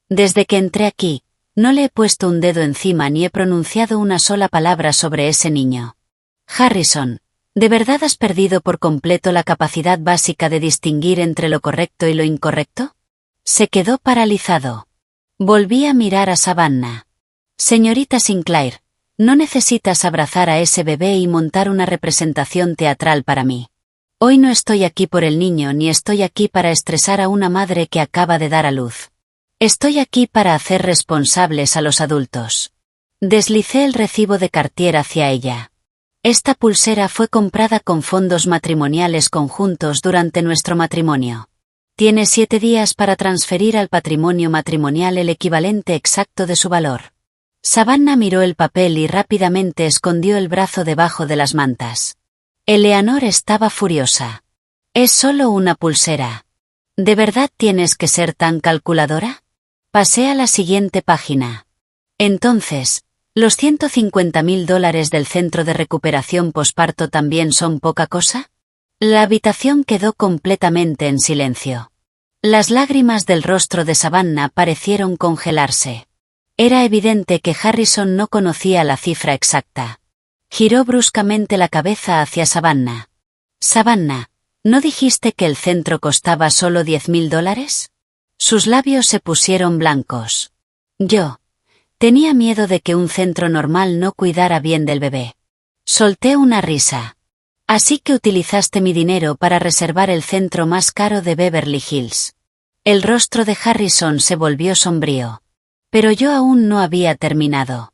Desde que entré aquí, no le he puesto un dedo encima ni he pronunciado una sola palabra sobre ese niño. Harrison, ¿de verdad has perdido por completo la capacidad básica de distinguir entre lo correcto y lo incorrecto? Se quedó paralizado. Volví a mirar a Savannah. Señorita Sinclair, no necesitas abrazar a ese bebé y montar una representación teatral para mí. Hoy no estoy aquí por el niño ni estoy aquí para estresar a una madre que acaba de dar a luz. Estoy aquí para hacer responsables a los adultos. Deslicé el recibo de Cartier hacia ella. Esta pulsera fue comprada con fondos matrimoniales conjuntos durante nuestro matrimonio. Tiene 7 días para transferir al patrimonio matrimonial el equivalente exacto de su valor. Savannah miró el papel y rápidamente escondió el brazo debajo de las mantas. Eleanor estaba furiosa. Es solo una pulsera. ¿De verdad tienes que ser tan calculadora? Pasé a la siguiente página. Entonces, ¿los $150.000 del centro de recuperación posparto también son poca cosa? La habitación quedó completamente en silencio. Las lágrimas del rostro de Savannah parecieron congelarse. Era evidente que Harrison no conocía la cifra exacta. Giró bruscamente la cabeza hacia Savannah. Savannah, ¿no dijiste que el centro costaba solo $10.000? Sus labios se pusieron blancos. Yo tenía miedo de que un centro normal no cuidara bien del bebé. Solté una risa. Así que utilizaste mi dinero para reservar el centro más caro de Beverly Hills. El rostro de Harrison se volvió sombrío. Pero yo aún no había terminado.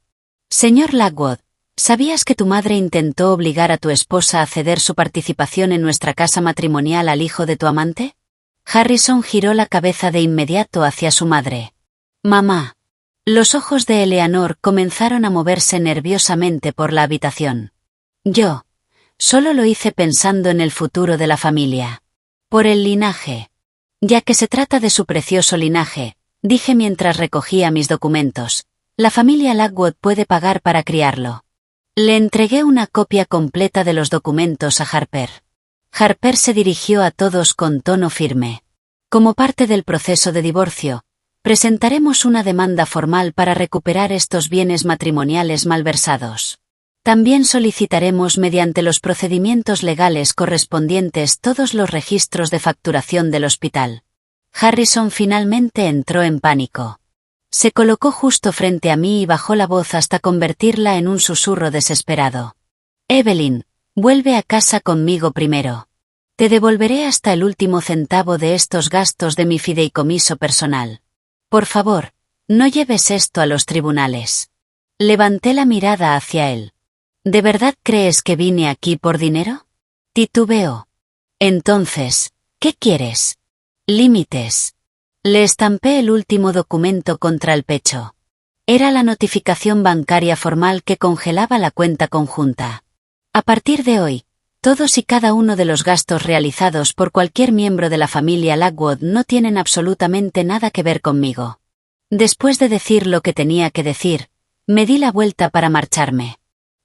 Señor Lockwood, ¿sabías que tu madre intentó obligar a tu esposa a ceder su participación en nuestra casa matrimonial al hijo de tu amante? Harrison giró la cabeza de inmediato hacia su madre. Mamá. Los ojos de Eleanor comenzaron a moverse nerviosamente por la habitación. Yo solo lo hice pensando en el futuro de la familia. Por el linaje. Ya que se trata de su precioso linaje, dije mientras recogía mis documentos, la familia Lockwood puede pagar para criarlo. Le entregué una copia completa de los documentos a Harper. Harper se dirigió a todos con tono firme. Como parte del proceso de divorcio, presentaremos una demanda formal para recuperar estos bienes matrimoniales malversados. También solicitaremos mediante los procedimientos legales correspondientes todos los registros de facturación del hospital. Harrison finalmente entró en pánico. Se colocó justo frente a mí y bajó la voz hasta convertirla en un susurro desesperado. Evelyn, vuelve a casa conmigo primero. Te devolveré hasta el último centavo de estos gastos de mi fideicomiso personal. Por favor, No lleves esto a los tribunales. Levanté la mirada hacia él. ¿De verdad crees que vine aquí por dinero? Titubeó. Entonces, ¿qué quieres? Límites. Le estampé el último documento contra el pecho. Era la notificación bancaria formal que congelaba la cuenta conjunta. A partir de hoy, todos y cada uno de los gastos realizados por cualquier miembro de la familia Lockwood no tienen absolutamente nada que ver conmigo. Después de decir lo que tenía que decir, me di la vuelta para marcharme.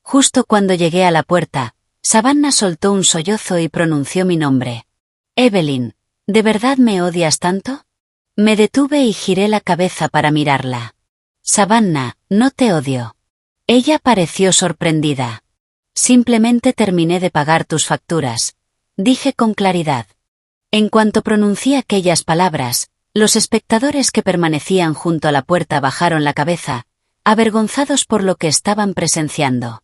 Justo cuando llegué a la puerta, Savannah soltó un sollozo y pronunció mi nombre. Evelyn, ¿de verdad me odias tanto? Me detuve y giré la cabeza para mirarla. Savannah, no te odio. Ella pareció sorprendida. Simplemente terminé de pagar tus facturas, dije con claridad. En cuanto pronuncié aquellas palabras, los espectadores que permanecían junto a la puerta bajaron la cabeza, avergonzados por lo que estaban presenciando.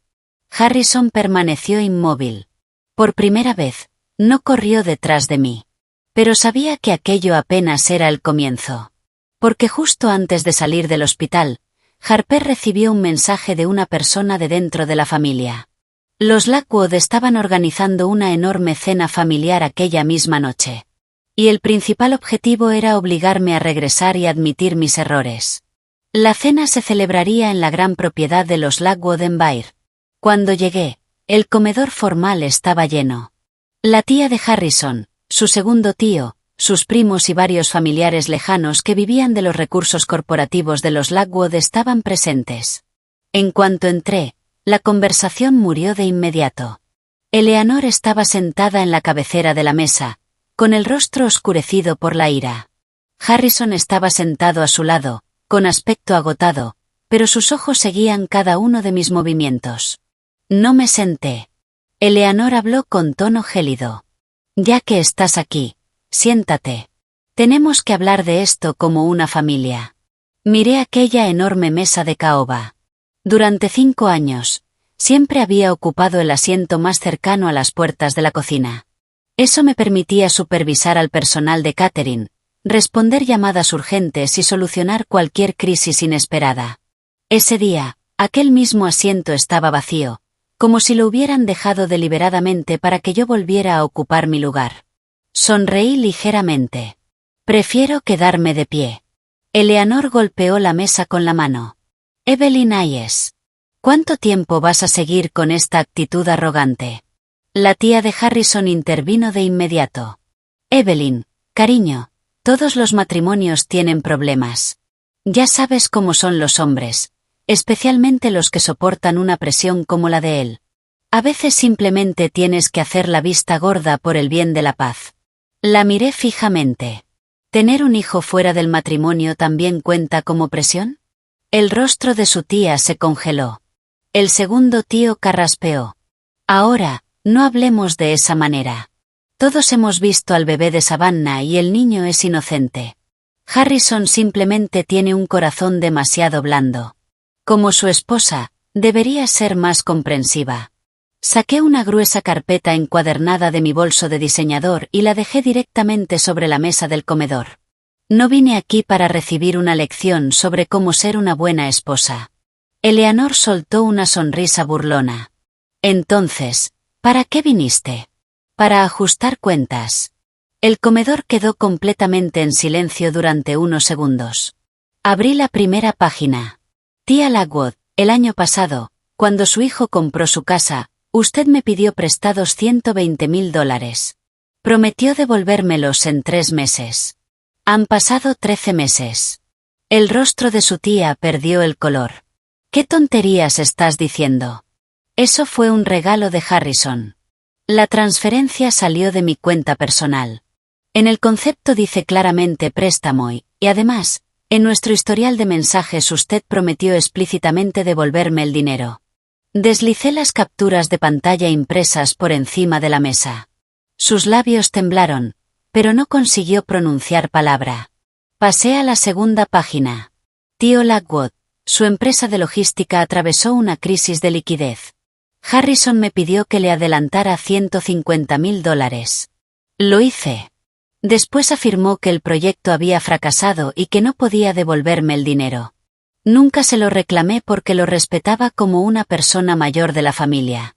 Harrison permaneció inmóvil. Por primera vez, no corrió detrás de mí. Pero sabía que aquello apenas era el comienzo. Porque justo antes de salir del hospital, Harper recibió un mensaje de una persona de dentro de la familia. Los Lockwood estaban organizando una enorme cena familiar aquella misma noche. Y el principal objetivo era obligarme a regresar y admitir mis errores. La cena se celebraría en la gran propiedad de los Lockwood en Bayr. Cuando llegué, el comedor formal estaba lleno. La tía de Harrison, su segundo tío, sus primos y varios familiares lejanos que vivían de los recursos corporativos de los Lockwood estaban presentes. En cuanto entré, la conversación murió de inmediato. Eleanor estaba sentada en la cabecera de la mesa, con el rostro oscurecido por la ira. Harrison estaba sentado a su lado, con aspecto agotado, pero sus ojos seguían cada uno de mis movimientos. No me senté. Eleanor habló con tono gélido. Ya que estás aquí, siéntate. Tenemos que hablar de esto como una familia. Miré aquella enorme mesa de caoba. Durante 5 años, siempre había ocupado el asiento más cercano a las puertas de la cocina. Eso me permitía supervisar al personal de catering, responder llamadas urgentes y solucionar cualquier crisis inesperada. Ese día, aquel mismo asiento estaba vacío, como si lo hubieran dejado deliberadamente para que yo volviera a ocupar mi lugar. Sonreí ligeramente. Prefiero quedarme de pie. Eleanor golpeó la mesa con la mano. Evelyn Hayes. ¿Cuánto tiempo vas a seguir con esta actitud arrogante? La tía de Harrison intervino de inmediato. Evelyn, cariño, todos los matrimonios tienen problemas. Ya sabes cómo son los hombres, especialmente los que soportan una presión como la de él. A veces simplemente tienes que hacer la vista gorda por el bien de la paz. La miré fijamente. ¿Tener un hijo fuera del matrimonio también cuenta como presión? El rostro de su tía se congeló. El segundo tío carraspeó. Ahora, no hablemos de esa manera. Todos hemos visto al bebé de Savannah y el niño es inocente. Harrison simplemente tiene un corazón demasiado blando. Como su esposa, debería ser más comprensiva. Saqué una gruesa carpeta encuadernada de mi bolso de diseñador y la dejé directamente sobre la mesa del comedor. No vine aquí para recibir una lección sobre cómo ser una buena esposa. Eleanor soltó una sonrisa burlona. Entonces, ¿para qué viniste? Para ajustar cuentas. El comedor quedó completamente en silencio durante unos segundos. Abrí la primera página. Tía Lockwood, el año pasado, cuando su hijo compró su casa, usted me pidió prestados $120,000. Prometió devolvérmelos en 3 meses. Han pasado 13 meses. El rostro de su tía perdió el color. ¿Qué tonterías estás diciendo? Eso fue un regalo de Harrison. La transferencia salió de mi cuenta personal. En el concepto dice claramente préstamo y además, en nuestro historial de mensajes usted prometió explícitamente devolverme el dinero. Deslicé las capturas de pantalla impresas por encima de la mesa. Sus labios temblaron, pero no consiguió pronunciar palabra. Pasé a la segunda página. Tío Lockwood, su empresa de logística atravesó una crisis de liquidez. Harrison me pidió que le adelantara $150,000. Lo hice. Después afirmó que el proyecto había fracasado y que no podía devolverme el dinero. Nunca se lo reclamé porque lo respetaba como una persona mayor de la familia.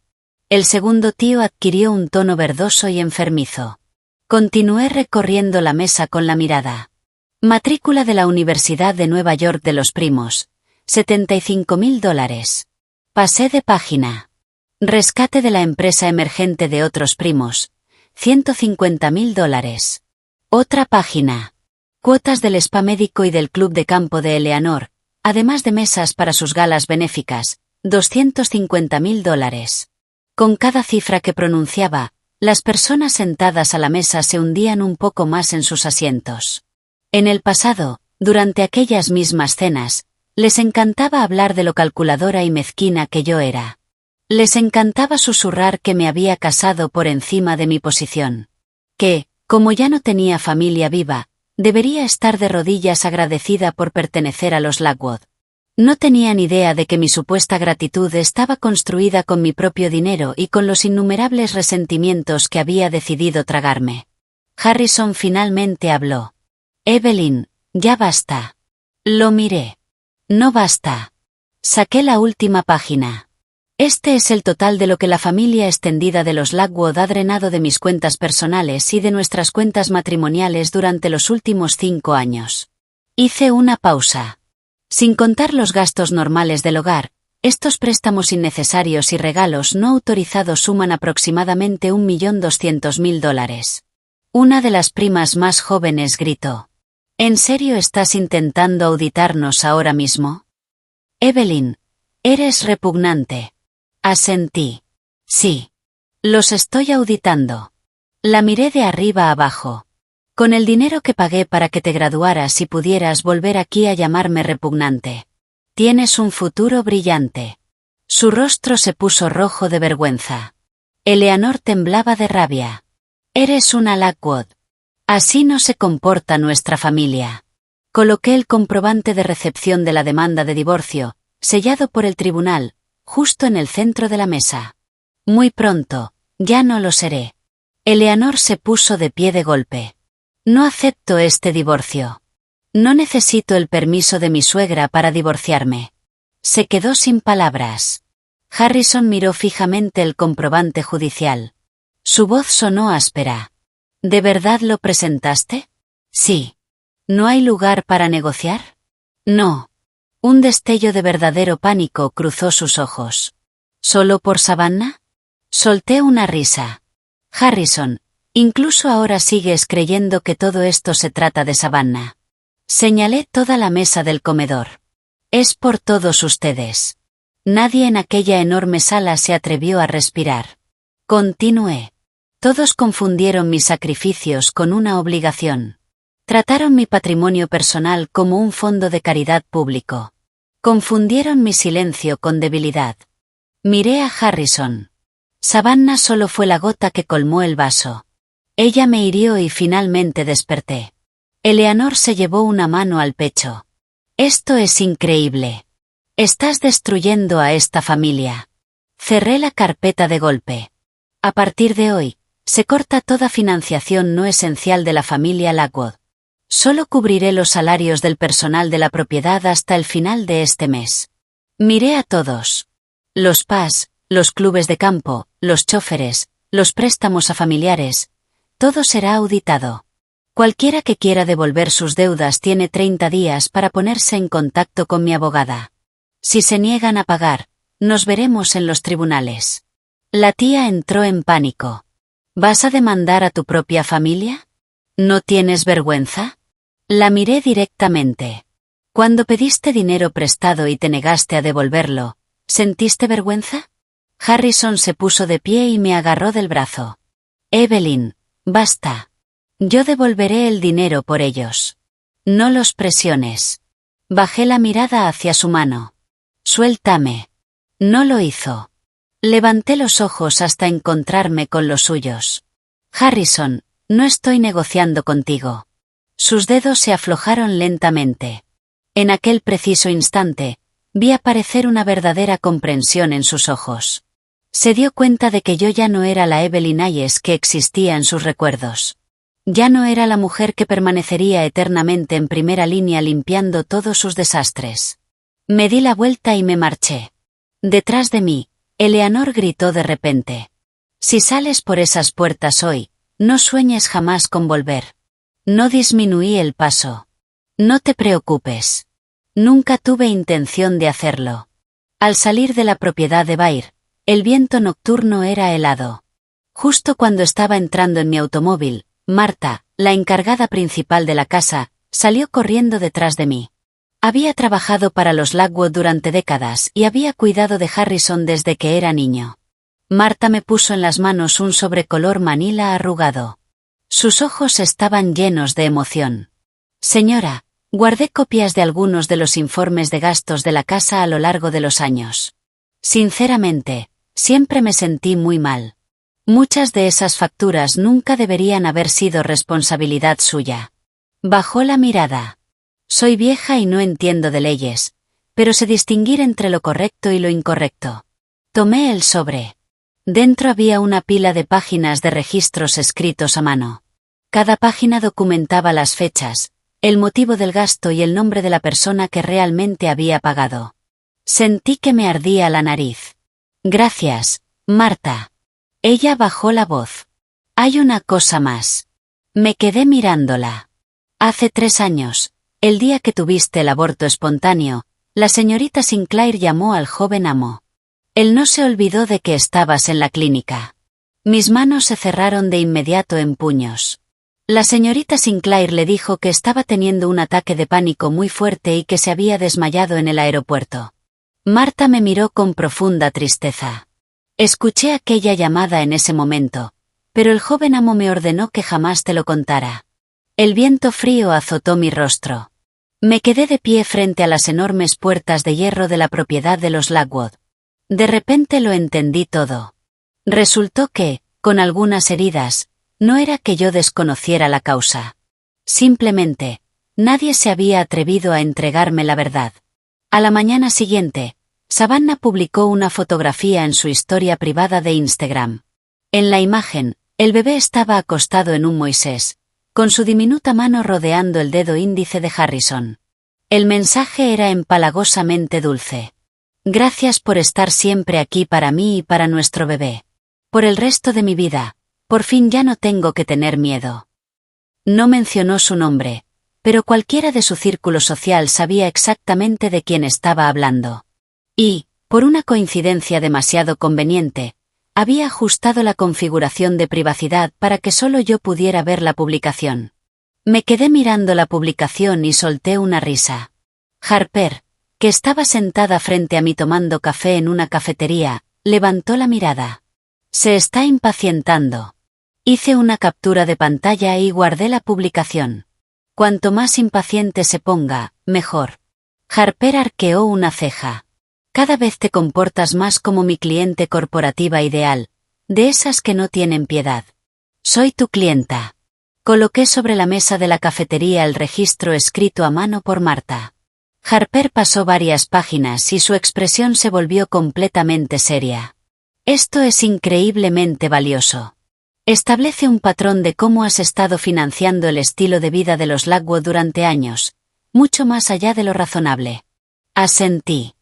El segundo tío adquirió un tono verdoso y enfermizo. Continué recorriendo la mesa con la mirada. Matrícula de la Universidad de Nueva York de los primos. $75.000. Pasé de página. Rescate de la empresa emergente de otros primos. $150.000. Otra página. Cuotas del spa médico y del club de campo de Eleanor, además de mesas para sus galas benéficas. $250.000. Con cada cifra que pronunciaba, las personas sentadas a la mesa se hundían un poco más en sus asientos. En el pasado, durante aquellas mismas cenas, les encantaba hablar de lo calculadora y mezquina que yo era. Les encantaba susurrar que me había casado por encima de mi posición. Que, como ya no tenía familia viva, debería estar de rodillas agradecida por pertenecer a los Lockwood. No tenían idea de que mi supuesta gratitud estaba construida con mi propio dinero y con los innumerables resentimientos que había decidido tragarme. Harrison finalmente habló. Evelyn, ya basta. Lo miré. No basta. Saqué la última página. Este es el total de lo que la familia extendida de los Lockwood ha drenado de mis cuentas personales y de nuestras cuentas matrimoniales durante los últimos 5 años. Hice una pausa. Sin contar los gastos normales del hogar, estos préstamos innecesarios y regalos no autorizados suman aproximadamente $1.200.000. Una de las primas más jóvenes gritó. ¿En serio estás intentando auditarnos ahora mismo? Evelyn, eres repugnante. Asentí. Sí. Los estoy auditando. La miré de arriba a abajo. Con el dinero que pagué para que te graduaras y pudieras volver aquí a llamarme repugnante. Tienes un futuro brillante. Su rostro se puso rojo de vergüenza. Eleanor temblaba de rabia. Eres una Lockwood. Así no se comporta nuestra familia. Coloqué el comprobante de recepción de la demanda de divorcio, sellado por el tribunal, justo en el centro de la mesa. Muy pronto, ya no lo seré. Eleanor se puso de pie de golpe. No acepto este divorcio. No necesito el permiso de mi suegra para divorciarme. Se quedó sin palabras. Harrison miró fijamente el comprobante judicial. Su voz sonó áspera. ¿De verdad lo presentaste? Sí. ¿No hay lugar para negociar? No. Un destello de verdadero pánico cruzó sus ojos. ¿Solo por Savannah? Solté una risa. Harrison, incluso ahora sigues creyendo que todo esto se trata de Savannah. Señalé toda la mesa del comedor. Es por todos ustedes. Nadie en aquella enorme sala se atrevió a respirar. Continué. Todos confundieron mis sacrificios con una obligación. Trataron mi patrimonio personal como un fondo de caridad público. Confundieron mi silencio con debilidad. Miré a Harrison. Savannah solo fue la gota que colmó el vaso. Ella me hirió y finalmente desperté. Eleanor se llevó una mano al pecho. Esto es increíble. Estás destruyendo a esta familia. Cerré la carpeta de golpe. A partir de hoy, se corta toda financiación no esencial de la familia Lockwood. Solo cubriré los salarios del personal de la propiedad hasta el final de este mes. Miré a todos. Los PAS, los clubes de campo, los choferes, los préstamos a familiares. Todo será auditado. Cualquiera que quiera devolver sus deudas tiene 30 días para ponerse en contacto con mi abogada. Si se niegan a pagar, nos veremos en los tribunales. La tía entró en pánico. ¿Vas a demandar a tu propia familia? ¿No tienes vergüenza? La miré directamente. Cuando pediste dinero prestado y te negaste a devolverlo, ¿sentiste vergüenza? Harrison se puso de pie y me agarró del brazo. Evelyn, basta. Yo devolveré el dinero por ellos. No los presiones. Bajé la mirada hacia su mano. Suéltame. No lo hizo. Levanté los ojos hasta encontrarme con los suyos. Harrison, no estoy negociando contigo. Sus dedos se aflojaron lentamente. En aquel preciso instante, vi aparecer una verdadera comprensión en sus ojos. Se dio cuenta de que yo ya no era la Evelyn Hayes que existía en sus recuerdos. Ya no era la mujer que permanecería eternamente en primera línea limpiando todos sus desastres. Me di la vuelta y me marché. Detrás de mí, Eleanor gritó de repente. Si sales por esas puertas hoy, no sueñes jamás con volver. No disminuí el paso. No te preocupes. Nunca tuve intención de hacerlo. Al salir de la propiedad de Bair, el viento nocturno era helado. Justo cuando estaba entrando en mi automóvil, Marta, la encargada principal de la casa, salió corriendo detrás de mí. Había trabajado para los Lockwood durante décadas y había cuidado de Harrison desde que era niño. Marta me puso en las manos un sobrecolor manila arrugado. Sus ojos estaban llenos de emoción. Señora, guardé copias de algunos de los informes de gastos de la casa a lo largo de los años. Sinceramente, siempre me sentí muy mal. Muchas de esas facturas nunca deberían haber sido responsabilidad suya. Bajó la mirada. Soy vieja y no entiendo de leyes, pero sé distinguir entre lo correcto y lo incorrecto. Tomé el sobre. Dentro había una pila de páginas de registros escritos a mano. Cada página documentaba las fechas, el motivo del gasto y el nombre de la persona que realmente había pagado. Sentí que me ardía la nariz. Gracias, Marta. Ella bajó la voz. Hay una cosa más. Me quedé mirándola. Hace 3 años, el día que tuviste el aborto espontáneo, la señorita Sinclair llamó al joven amo. Él no se olvidó de que estabas en la clínica. Mis manos se cerraron de inmediato en puños. La señorita Sinclair le dijo que estaba teniendo un ataque de pánico muy fuerte y que se había desmayado en el aeropuerto. Marta me miró con profunda tristeza. Escuché aquella llamada en ese momento, pero el joven amo me ordenó que jamás te lo contara. El viento frío azotó mi rostro. Me quedé de pie frente a las enormes puertas de hierro de la propiedad de los Lockwood. De repente lo entendí todo. Resultó que, con algunas heridas, no era que yo desconociera la causa. Simplemente, nadie se había atrevido a entregarme la verdad. A la mañana siguiente, Savannah publicó una fotografía en su historia privada de Instagram. En la imagen, el bebé estaba acostado en un Moisés, con su diminuta mano rodeando el dedo índice de Harrison. El mensaje era empalagosamente dulce. Gracias por estar siempre aquí para mí y para nuestro bebé. Por el resto de mi vida, por fin ya no tengo que tener miedo. No mencionó su nombre, pero cualquiera de su círculo social sabía exactamente de quién estaba hablando. Y, por una coincidencia demasiado conveniente, había ajustado la configuración de privacidad para que solo yo pudiera ver la publicación. Me quedé mirando la publicación y solté una risa. Harper, que estaba sentada frente a mí tomando café en una cafetería, levantó la mirada. Se está impacientando. Hice una captura de pantalla y guardé la publicación. Cuanto más impaciente se ponga, mejor. Harper arqueó una ceja. Cada vez te comportas más como mi cliente corporativa ideal, de esas que no tienen piedad. Soy tu clienta. Coloqué sobre la mesa de la cafetería el registro escrito a mano por Marta. Harper pasó varias páginas y su expresión se volvió completamente seria. Esto es increíblemente valioso. Establece un patrón de cómo has estado financiando el estilo de vida de los Lockwood durante años, mucho más allá de lo razonable. Asentí.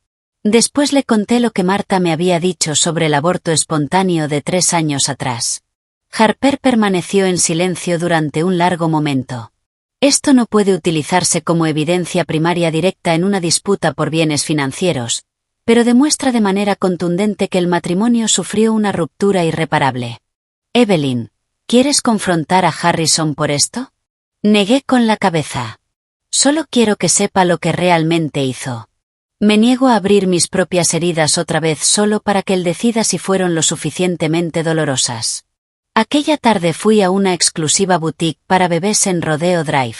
Después le conté lo que Marta me había dicho sobre el aborto espontáneo de 3 años atrás. Harper permaneció en silencio durante un largo momento. Esto no puede utilizarse como evidencia primaria directa en una disputa por bienes financieros, pero demuestra de manera contundente que el matrimonio sufrió una ruptura irreparable. Evelyn, ¿quieres confrontar a Harrison por esto? Negué con la cabeza. Solo quiero que sepa lo que realmente hizo. Me niego a abrir mis propias heridas otra vez solo para que él decida si fueron lo suficientemente dolorosas. Aquella tarde fui a una exclusiva boutique para bebés en Rodeo Drive.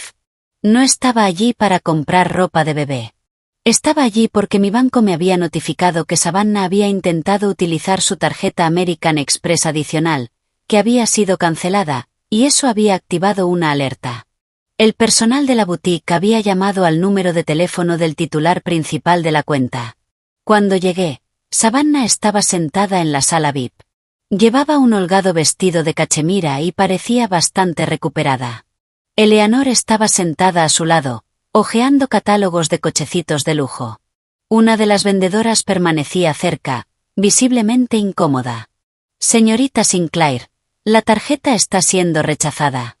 No estaba allí para comprar ropa de bebé. Estaba allí porque mi banco me había notificado que Savannah había intentado utilizar su tarjeta American Express adicional, que había sido cancelada, y eso había activado una alerta. El personal de la boutique había llamado al número de teléfono del titular principal de la cuenta. Cuando llegué, Savannah estaba sentada en la sala VIP. Llevaba un holgado vestido de cachemira y parecía bastante recuperada. Eleanor estaba sentada a su lado, hojeando catálogos de cochecitos de lujo. Una de las vendedoras permanecía cerca, visiblemente incómoda. Señorita Sinclair, la tarjeta está siendo rechazada.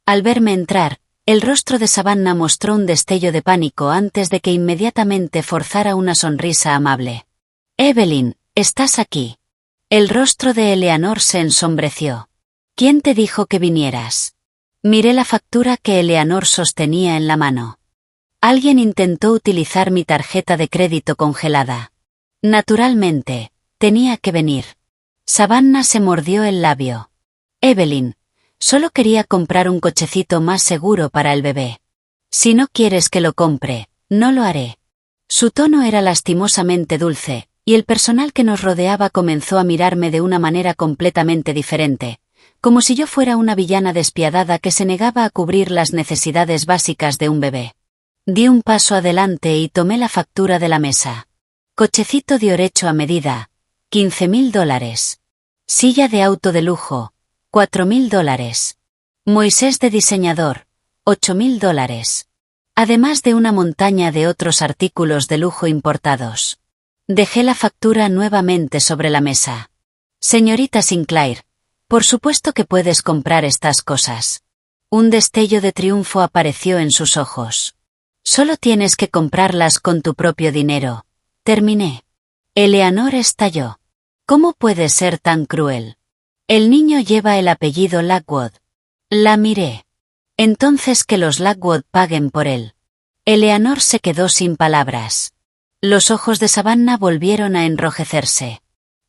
Al verme entrar, el rostro de Savannah mostró un destello de pánico antes de que inmediatamente forzara una sonrisa amable. Evelyn, ¿estás aquí? El rostro de Eleanor se ensombreció. ¿Quién te dijo que vinieras? Miré la factura que Eleanor sostenía en la mano. Alguien intentó utilizar mi tarjeta de crédito congelada. Naturalmente, tenía que venir. Savannah se mordió el labio. Evelyn, solo quería comprar un cochecito más seguro para el bebé. Si no quieres que lo compre, no lo haré. Su tono era lastimosamente dulce, y el personal que nos rodeaba comenzó a mirarme de una manera completamente diferente, como si yo fuera una villana despiadada que se negaba a cubrir las necesidades básicas de un bebé. Di un paso adelante y tomé la factura de la mesa. Cochecito Dior hecho a medida, $15.000. Silla de auto de lujo, $4.000. Moisés de diseñador, $8.000. Además de una montaña de otros artículos de lujo importados. Dejé la factura nuevamente sobre la mesa. Señorita Sinclair, por supuesto que puedes comprar estas cosas. Un destello de triunfo apareció en sus ojos. Solo tienes que comprarlas con tu propio dinero. Terminé. Eleanor estalló. ¿Cómo puedes ser tan cruel? El niño lleva el apellido Lockwood. La miré. Entonces que los Lockwood paguen por él. Eleanor se quedó sin palabras. Los ojos de Savannah volvieron a enrojecerse.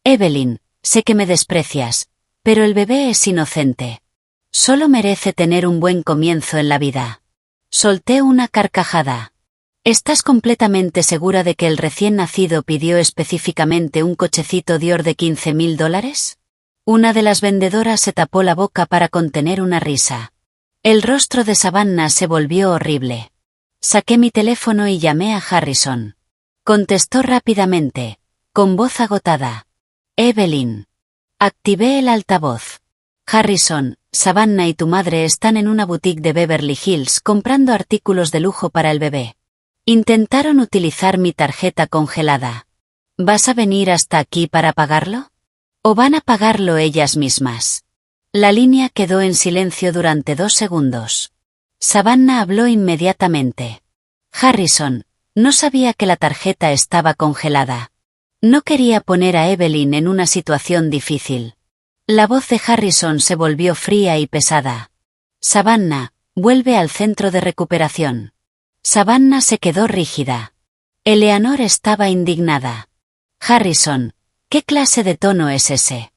Evelyn, sé que me desprecias, pero el bebé es inocente. Solo merece tener un buen comienzo en la vida. Solté una carcajada. ¿Estás completamente segura de que el recién nacido pidió específicamente un cochecito Dior de $15.000? Una de las vendedoras se tapó la boca para contener una risa. El rostro de Savannah se volvió horrible. Saqué mi teléfono y llamé a Harrison. Contestó rápidamente, con voz agotada. Evelyn. Activé el altavoz. Harrison, Savannah y tu madre están en una boutique de Beverly Hills comprando artículos de lujo para el bebé. Intentaron utilizar mi tarjeta congelada. ¿Vas a venir hasta aquí para pagarlo? ¿O van a pagarlo ellas mismas? La línea quedó en silencio durante 2 segundos. Savannah habló inmediatamente. Harrison, no sabía que la tarjeta estaba congelada. No quería poner a Evelyn en una situación difícil. La voz de Harrison se volvió fría y pesada. Savannah, vuelve al centro de recuperación. Savannah se quedó rígida. Eleanor estaba indignada. Harrison, ¿qué clase de tono es ese?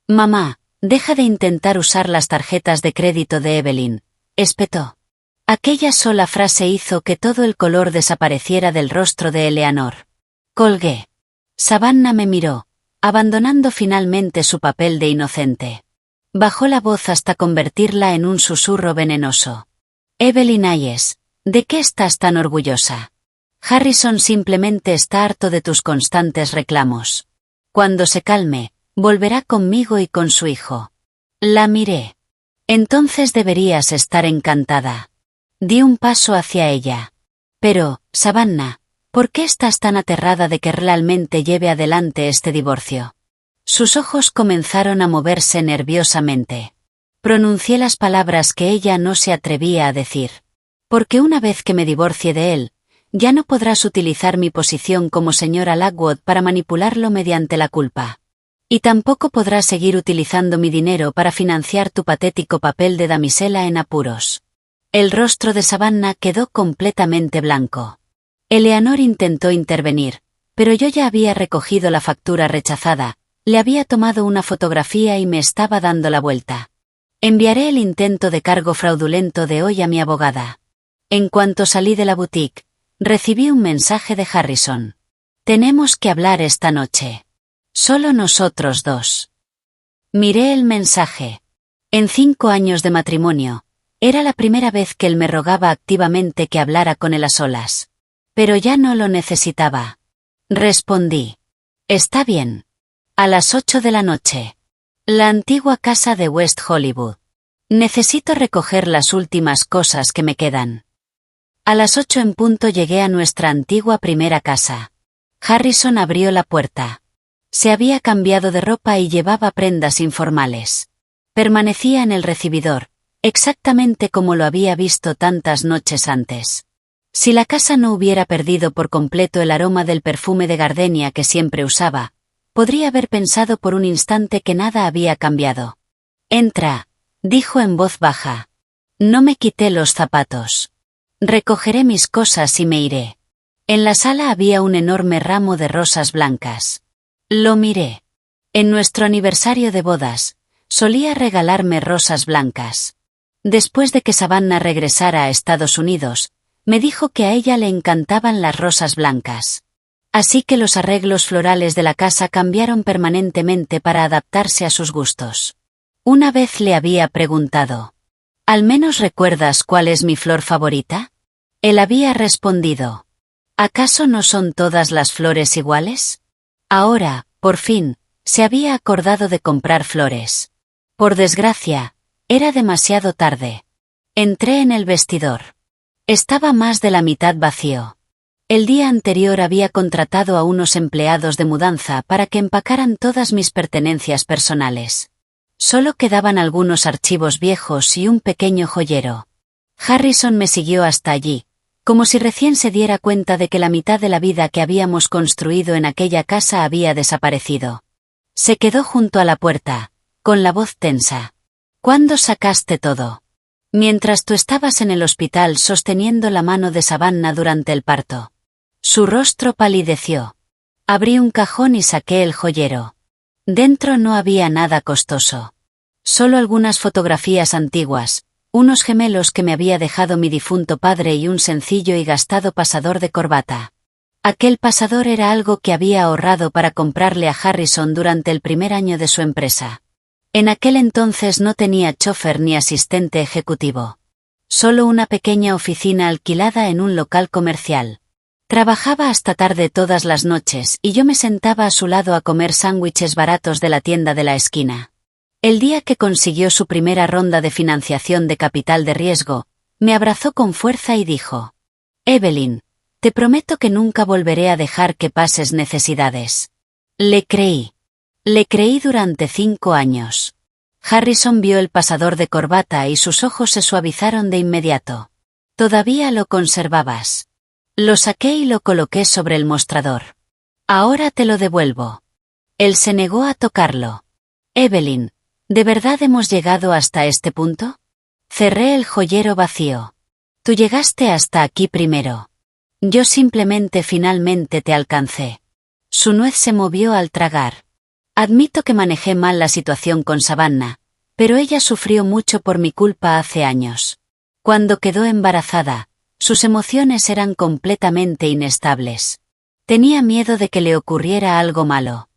Mamá, deja de intentar usar las tarjetas de crédito de Evelyn, espetó. Aquella sola frase hizo que todo el color desapareciera del rostro de Eleanor. Colgué. Savannah me miró, abandonando finalmente su papel de inocente. Bajó la voz hasta convertirla en un susurro venenoso. Evelyn Hayes, ¿de qué estás tan orgullosa? Harrison simplemente está harto de tus constantes reclamos. Cuando se calme, volverá conmigo y con su hijo. La miré. Entonces deberías estar encantada. Di un paso hacia ella. Pero, Savannah, ¿por qué estás tan aterrada de que realmente lleve adelante este divorcio? Sus ojos comenzaron a moverse nerviosamente. Pronuncié las palabras que ella no se atrevía a decir. Porque una vez que me divorcie de él, ya no podrás utilizar mi posición como señora Lockwood para manipularlo mediante la culpa. Y tampoco podrás seguir utilizando mi dinero para financiar tu patético papel de damisela en apuros. El rostro de Savannah quedó completamente blanco. Eleanor intentó intervenir, pero yo ya había recogido la factura rechazada, le había tomado una fotografía y me estaba dando la vuelta. Enviaré el intento de cargo fraudulento de hoy a mi abogada. En cuanto salí de la boutique, recibí un mensaje de Harrison. Tenemos que hablar esta noche. Solo nosotros dos. Miré el mensaje. En 5 años de matrimonio, era la primera vez que él me rogaba activamente que hablara con él a solas. Pero ya no lo necesitaba. Respondí. Está bien. A las 8 de la noche. La antigua casa de West Hollywood. Necesito recoger las últimas cosas que me quedan. A las 8 en punto llegué a nuestra antigua primera casa. Harrison abrió la puerta. Se había cambiado de ropa y llevaba prendas informales. Permanecía en el recibidor, exactamente como lo había visto tantas noches antes. Si la casa no hubiera perdido por completo el aroma del perfume de gardenia que siempre usaba, podría haber pensado por un instante que nada había cambiado. «Entra», dijo en voz baja. No me quité los zapatos. Recogeré mis cosas y me iré. En la sala había un enorme ramo de rosas blancas. Lo miré. En nuestro aniversario de bodas, solía regalarme rosas blancas. Después de que Savannah regresara a Estados Unidos, me dijo que a ella le encantaban las rosas blancas. Así que los arreglos florales de la casa cambiaron permanentemente para adaptarse a sus gustos. Una vez le había preguntado: ¿al menos recuerdas cuál es mi flor favorita? Él había respondido: ¿acaso no son todas las flores iguales? Ahora, por fin, se había acordado de comprar flores. Por desgracia, era demasiado tarde. Entré en el vestidor. Estaba más de la mitad vacío. El día anterior había contratado a unos empleados de mudanza para que empacaran todas mis pertenencias personales. Solo quedaban algunos archivos viejos y un pequeño joyero. Harrison me siguió hasta allí, como si recién se diera cuenta de que la mitad de la vida que habíamos construido en aquella casa había desaparecido. Se quedó junto a la puerta, con la voz tensa. ¿Cuándo sacaste todo? Mientras tú estabas en el hospital sosteniendo la mano de Savannah durante el parto. Su rostro palideció. Abrí un cajón y saqué el joyero. Dentro no había nada costoso. Solo algunas fotografías antiguas, unos gemelos que me había dejado mi difunto padre y un sencillo y gastado pasador de corbata. Aquel pasador era algo que había ahorrado para comprarle a Harrison durante el primer año de su empresa. En aquel entonces no tenía chofer ni asistente ejecutivo. Solo una pequeña oficina alquilada en un local comercial. Trabajaba hasta tarde todas las noches y yo me sentaba a su lado a comer sándwiches baratos de la tienda de la esquina. El día que consiguió su primera ronda de financiación de capital de riesgo, me abrazó con fuerza y dijo: «Evelyn, te prometo que nunca volveré a dejar que pases necesidades». Le creí. Le creí durante 5 años. Harrison vio el pasador de corbata y sus ojos se suavizaron de inmediato. «¿Todavía lo conservabas?» Lo saqué y lo coloqué sobre el mostrador. «Ahora te lo devuelvo». Él se negó a tocarlo. «Evelyn, ¿de verdad hemos llegado hasta este punto?» Cerré el joyero vacío. «Tú llegaste hasta aquí primero. Yo finalmente te alcancé». Su nuez se movió al tragar. «Admito que manejé mal la situación con Savannah, pero ella sufrió mucho por mi culpa hace años. Cuando quedó embarazada, sus emociones eran completamente inestables. Tenía miedo de que le ocurriera algo malo».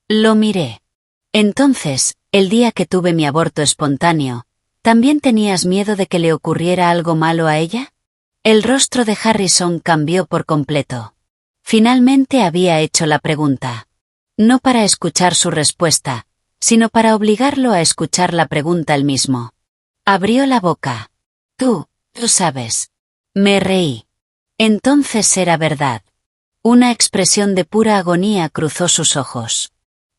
Lo miré. «Entonces, el día que tuve mi aborto espontáneo, ¿también tenías miedo de que le ocurriera algo malo a ella?» El rostro de Harrison cambió por completo. Finalmente había hecho la pregunta. No para escuchar su respuesta, sino para obligarlo a escuchar la pregunta él mismo. Abrió la boca. Tú sabes». Me reí. Entonces era verdad. Una expresión de pura agonía cruzó sus ojos.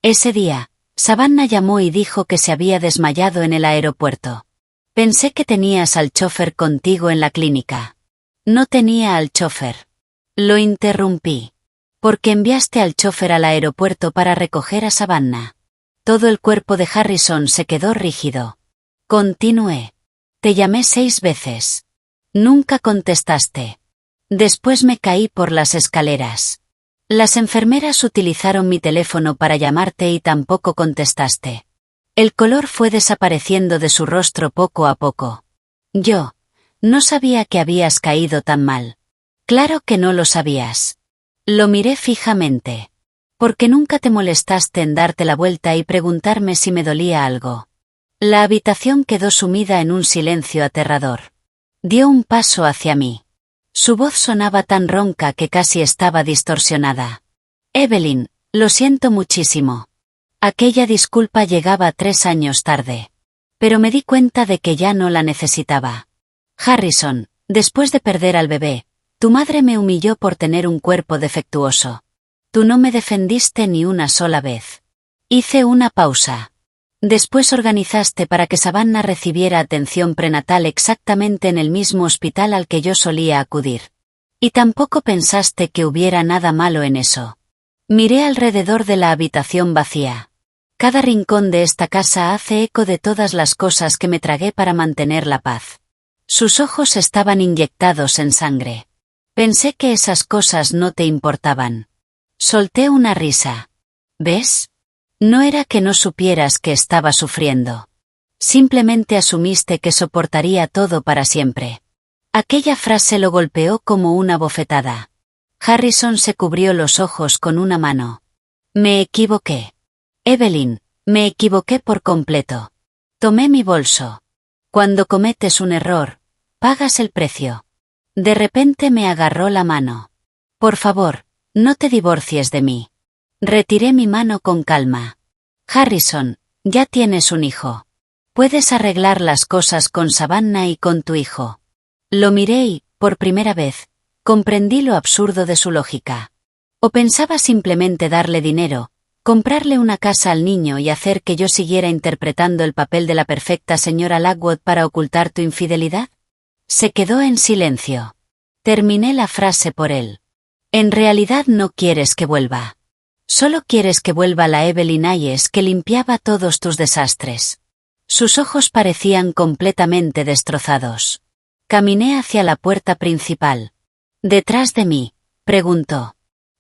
Ese día, Savannah llamó y dijo que se había desmayado en el aeropuerto. «Pensé que tenías al chofer contigo en la clínica». «No tenía al chofer». Lo interrumpí. «Porque enviaste al chofer al aeropuerto para recoger a Savannah». Todo el cuerpo de Harrison se quedó rígido. Continué. «Te llamé 6 veces. Nunca contestaste. Después me caí por las escaleras. Las enfermeras utilizaron mi teléfono para llamarte y tampoco contestaste». El color fue desapareciendo de su rostro poco a poco. «Yo no sabía que habías caído tan mal». «Claro que no lo sabías». Lo miré fijamente. «Porque nunca te molestaste en darte la vuelta y preguntarme si me dolía algo». La habitación quedó sumida en un silencio aterrador. Dio un paso hacia mí. Su voz sonaba tan ronca que casi estaba distorsionada. «Evelyn, lo siento muchísimo. Aquella disculpa llegaba 3 años tarde. Pero me di cuenta de que ya no la necesitaba. Harrison, después de perder al bebé, tu madre me humilló por tener un cuerpo defectuoso. Tú no me defendiste ni una sola vez. Hice una pausa. Después organizaste para que Savannah recibiera atención prenatal exactamente en el mismo hospital al que yo solía acudir. Y tampoco pensaste que hubiera nada malo en eso. Miré alrededor de la habitación vacía. Cada rincón de esta casa hace eco de todas las cosas que me tragué para mantener la paz. Sus ojos estaban inyectados en sangre. Pensé que esas cosas no te importaban. Solté una risa. ¿Ves? No era que no supieras que estaba sufriendo. Simplemente asumiste que soportaría todo para siempre. Aquella frase lo golpeó como una bofetada. Harrison se cubrió los ojos con una mano. Me equivoqué. Evelyn, me equivoqué por completo. Tomé mi bolso. Cuando cometes un error, pagas el precio. De repente me agarró la mano. Por favor, no te divorcies de mí. Retiré mi mano con calma. Harrison, ya tienes un hijo. Puedes arreglar las cosas con Savannah y con tu hijo. Lo miré y, por primera vez, comprendí lo absurdo de su lógica. ¿O pensaba simplemente darle dinero, comprarle una casa al niño y hacer que yo siguiera interpretando el papel de la perfecta señora Lockwood para ocultar tu infidelidad? Se quedó en silencio. Terminé la frase por él. En realidad no quieres que vuelva. Solo quieres que vuelva la Evelyn Hayes que limpiaba todos tus desastres. Sus ojos parecían completamente destrozados. Caminé hacia la puerta principal. Detrás de mí, preguntó.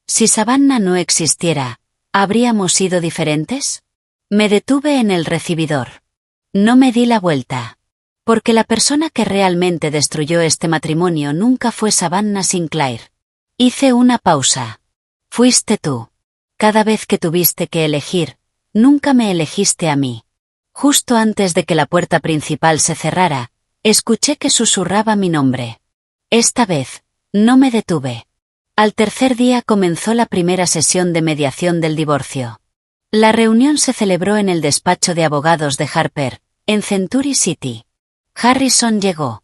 Si Savannah no existiera, ¿habríamos sido diferentes? Me detuve en el recibidor. No me di la vuelta. Porque la persona que realmente destruyó este matrimonio nunca fue Savannah Sinclair. Hice una pausa. Fuiste tú. Cada vez que tuviste que elegir, nunca me elegiste a mí. Justo antes de que la puerta principal se cerrara, escuché que susurraba mi nombre. Esta vez, no me detuve. Al tercer día comenzó la primera sesión de mediación del divorcio. La reunión se celebró en el despacho de abogados de Harper, en Century City. Harrison llegó.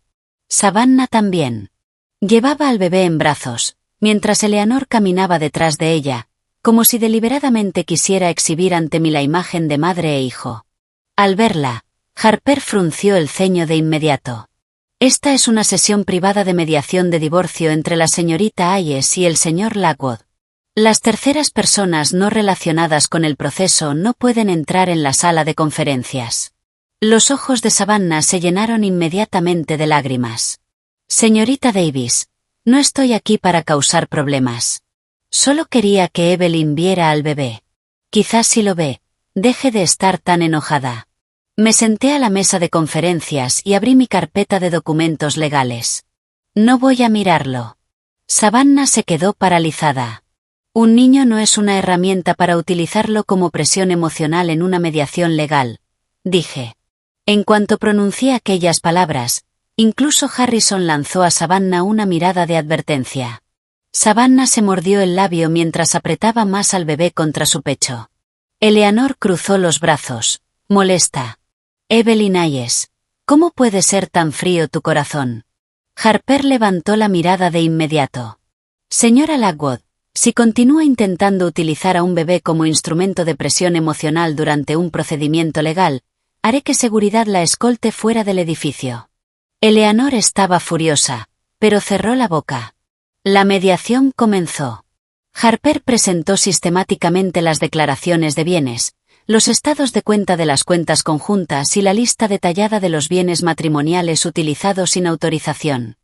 Savannah también. Llevaba al bebé en brazos, mientras Eleanor caminaba detrás de ella, como si deliberadamente quisiera exhibir ante mí la imagen de madre e hijo. Al verla, Harper frunció el ceño de inmediato. Esta es una sesión privada de mediación de divorcio entre la señorita Hayes y el señor Lockwood. Las terceras personas no relacionadas con el proceso no pueden entrar en la sala de conferencias. Los ojos de Savannah se llenaron inmediatamente de lágrimas. Señorita Davis, no estoy aquí para causar problemas. Solo quería que Evelyn viera al bebé. Quizás si lo ve, deje de estar tan enojada. Me senté a la mesa de conferencias y abrí mi carpeta de documentos legales. No voy a mirarlo. Savannah se quedó paralizada. Un niño no es una herramienta para utilizarlo como presión emocional en una mediación legal, dije. En cuanto pronuncié aquellas palabras, incluso Harrison lanzó a Savannah una mirada de advertencia. Savannah se mordió el labio mientras apretaba más al bebé contra su pecho. Eleanor cruzó los brazos, molesta. Evelyn Hayes, ¿cómo puede ser tan frío tu corazón? Harper levantó la mirada de inmediato. Señora Lockwood, si continúa intentando utilizar a un bebé como instrumento de presión emocional durante un procedimiento legal, haré que seguridad la escolte fuera del edificio. Eleanor estaba furiosa, pero cerró la boca. La mediación comenzó. Harper presentó sistemáticamente las declaraciones de bienes, los estados de cuenta de las cuentas conjuntas y la lista detallada de los bienes matrimoniales utilizados sin autorización.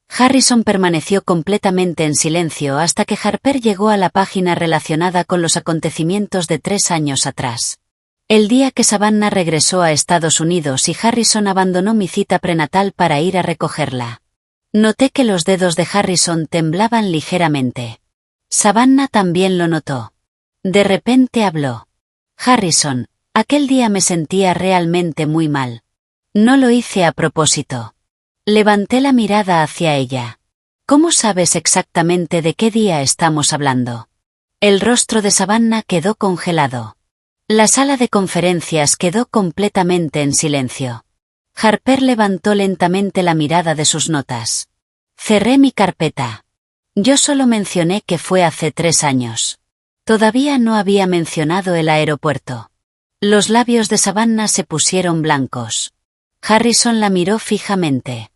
Harrison permaneció completamente en silencio hasta que Harper llegó a la página relacionada con los acontecimientos de 3 años atrás. El día que Savannah regresó a Estados Unidos y Harrison abandonó mi cita prenatal para ir a recogerla. Noté que los dedos de Harrison temblaban ligeramente. Savannah también lo notó. De repente habló. Harrison, aquel día me sentía realmente muy mal. No lo hice a propósito. Levanté la mirada hacia ella. ¿Cómo sabes exactamente de qué día estamos hablando? El rostro de Savannah quedó congelado. La sala de conferencias quedó completamente en silencio. Harper levantó lentamente la mirada de sus notas. Cerré mi carpeta. Yo solo mencioné que fue hace 3 años. Todavía no había mencionado el aeropuerto. Los labios de Savannah se pusieron blancos. Harrison la miró fijamente.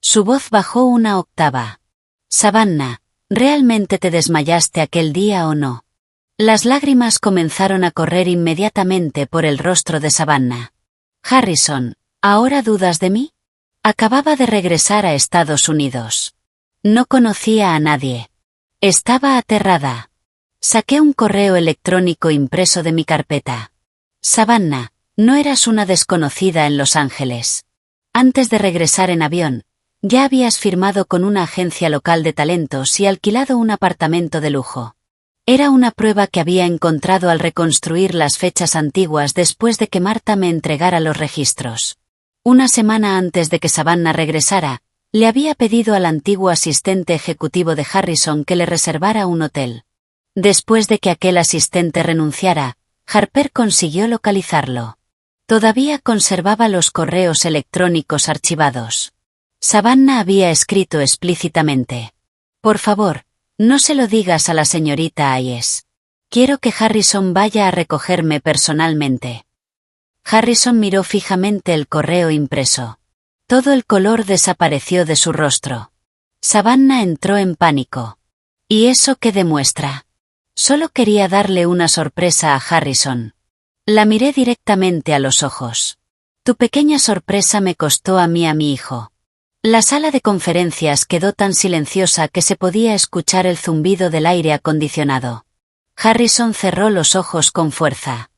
Su voz bajó una octava. Savannah, ¿realmente te desmayaste aquel día o no? Las lágrimas comenzaron a correr inmediatamente por el rostro de Savannah. Harrison, ¿ahora dudas de mí? Acababa de regresar a Estados Unidos. No conocía a nadie. Estaba aterrada. Saqué un correo electrónico impreso de mi carpeta. Savannah, no eras una desconocida en Los Ángeles. Antes de regresar en avión, ya habías firmado con una agencia local de talentos y alquilado un apartamento de lujo. Era una prueba que había encontrado al reconstruir las fechas antiguas después de que Marta me entregara los registros. Una semana antes de que Savannah regresara, le había pedido al antiguo asistente ejecutivo de Harrison que le reservara un hotel. Después de que aquel asistente renunciara, Harper consiguió localizarlo. Todavía conservaba los correos electrónicos archivados. Savannah había escrito explícitamente: por favor, no se lo digas a la señorita Hayes. Quiero que Harrison vaya a recogerme personalmente. Harrison miró fijamente el correo impreso. Todo el color desapareció de su rostro. Savannah entró en pánico. ¿Y eso qué demuestra? Solo quería darle una sorpresa a Harrison. La miré directamente a los ojos. Tu pequeña sorpresa me costó a mí a mi hijo. La sala de conferencias quedó tan silenciosa que se podía escuchar el zumbido del aire acondicionado. Harrison cerró los ojos con fuerza.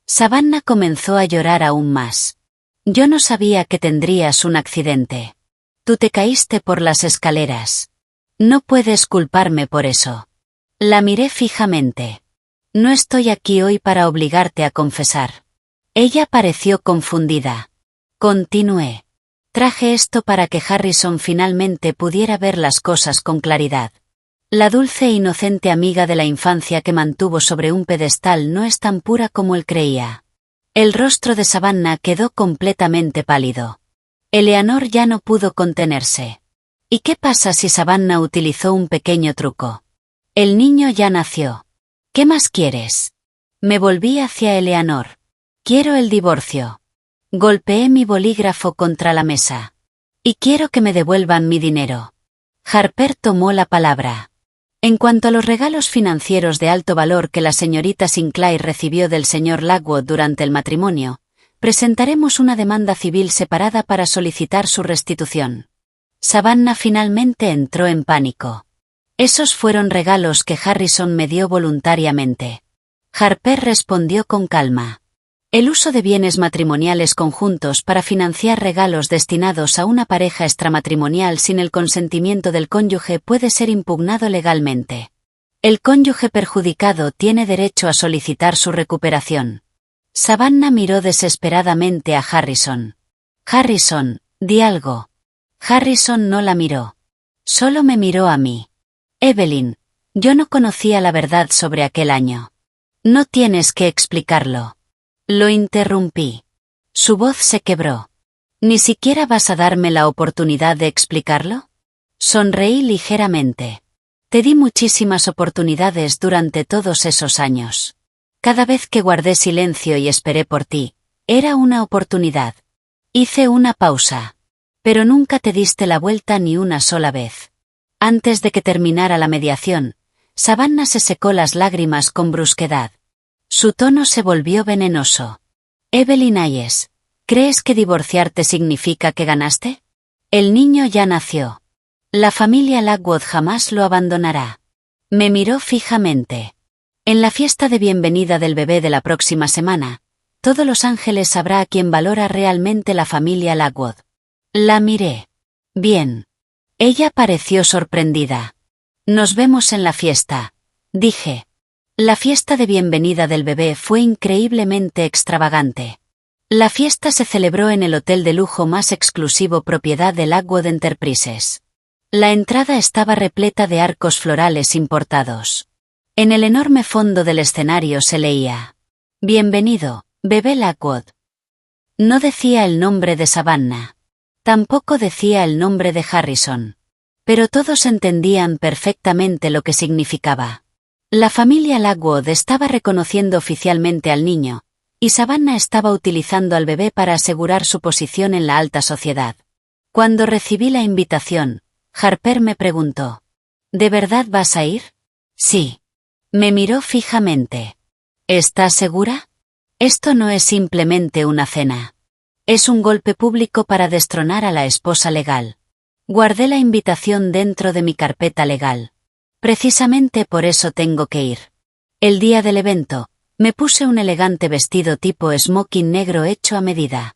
Savannah comenzó a llorar aún más. Yo no sabía que tendrías un accidente. Tú te caíste por las escaleras. No puedes culparme por eso. La miré fijamente. No estoy aquí hoy para obligarte a confesar. Ella pareció confundida. Continué. Traje esto para que Harrison finalmente pudiera ver las cosas con claridad. La dulce e inocente amiga de la infancia que mantuvo sobre un pedestal no es tan pura como él creía. El rostro de Savannah quedó completamente pálido. Eleanor ya no pudo contenerse. ¿Y qué pasa si Savannah utilizó un pequeño truco? El niño ya nació. ¿Qué más quieres? Me volví hacia Eleanor. Quiero el divorcio. Golpeé mi bolígrafo contra la mesa. Y quiero que me devuelvan mi dinero. Harper tomó la palabra. En cuanto a los regalos financieros de alto valor que la señorita Sinclair recibió del señor Lockwood durante el matrimonio, presentaremos una demanda civil separada para solicitar su restitución. Savannah finalmente entró en pánico. Esos fueron regalos que Harrison me dio voluntariamente. Harper respondió con calma. El uso de bienes matrimoniales conjuntos para financiar regalos destinados a una pareja extramatrimonial sin el consentimiento del cónyuge puede ser impugnado legalmente. El cónyuge perjudicado tiene derecho a solicitar su recuperación. Savannah miró desesperadamente a Harrison. Harrison, di algo. Harrison no la miró. Solo me miró a mí. Evelyn, yo no conocía la verdad sobre aquel año. No tienes que explicarlo. Lo interrumpí. Su voz se quebró. ¿Ni siquiera vas a darme la oportunidad de explicarlo? Sonreí ligeramente. Te di muchísimas oportunidades durante todos esos años. Cada vez que guardé silencio y esperé por ti, era una oportunidad. Hice una pausa. Pero nunca te diste la vuelta ni una sola vez. Antes de que terminara la mediación, Savannah se secó las lágrimas con brusquedad. Su tono se volvió venenoso. Evelyn Hayes, ¿crees que divorciarte significa que ganaste? El niño ya nació. La familia Lockwood jamás lo abandonará. Me miró fijamente. En la fiesta de bienvenida del bebé de la próxima semana, todo Los Ángeles sabrá a quién valora realmente la familia Lockwood. La miré. Bien. Ella pareció sorprendida. Nos vemos en la fiesta, dije. La fiesta de bienvenida del bebé fue increíblemente extravagante. La fiesta se celebró en el hotel de lujo más exclusivo propiedad de Lockwood Enterprises. La entrada estaba repleta de arcos florales importados. En el enorme fondo del escenario se leía: Bienvenido, bebé Lockwood. No decía el nombre de Savannah. Tampoco decía el nombre de Harrison. Pero todos entendían perfectamente lo que significaba. La familia Lockwood estaba reconociendo oficialmente al niño, y Savannah estaba utilizando al bebé para asegurar su posición en la alta sociedad. Cuando recibí la invitación, Harper me preguntó: ¿De verdad vas a ir? Sí. Me miró fijamente. ¿Estás segura? Esto no es simplemente una cena. Es un golpe público para destronar a la esposa legal. Guardé la invitación dentro de mi carpeta legal. Precisamente por eso tengo que ir. El día del evento, me puse un elegante vestido tipo smoking negro hecho a medida.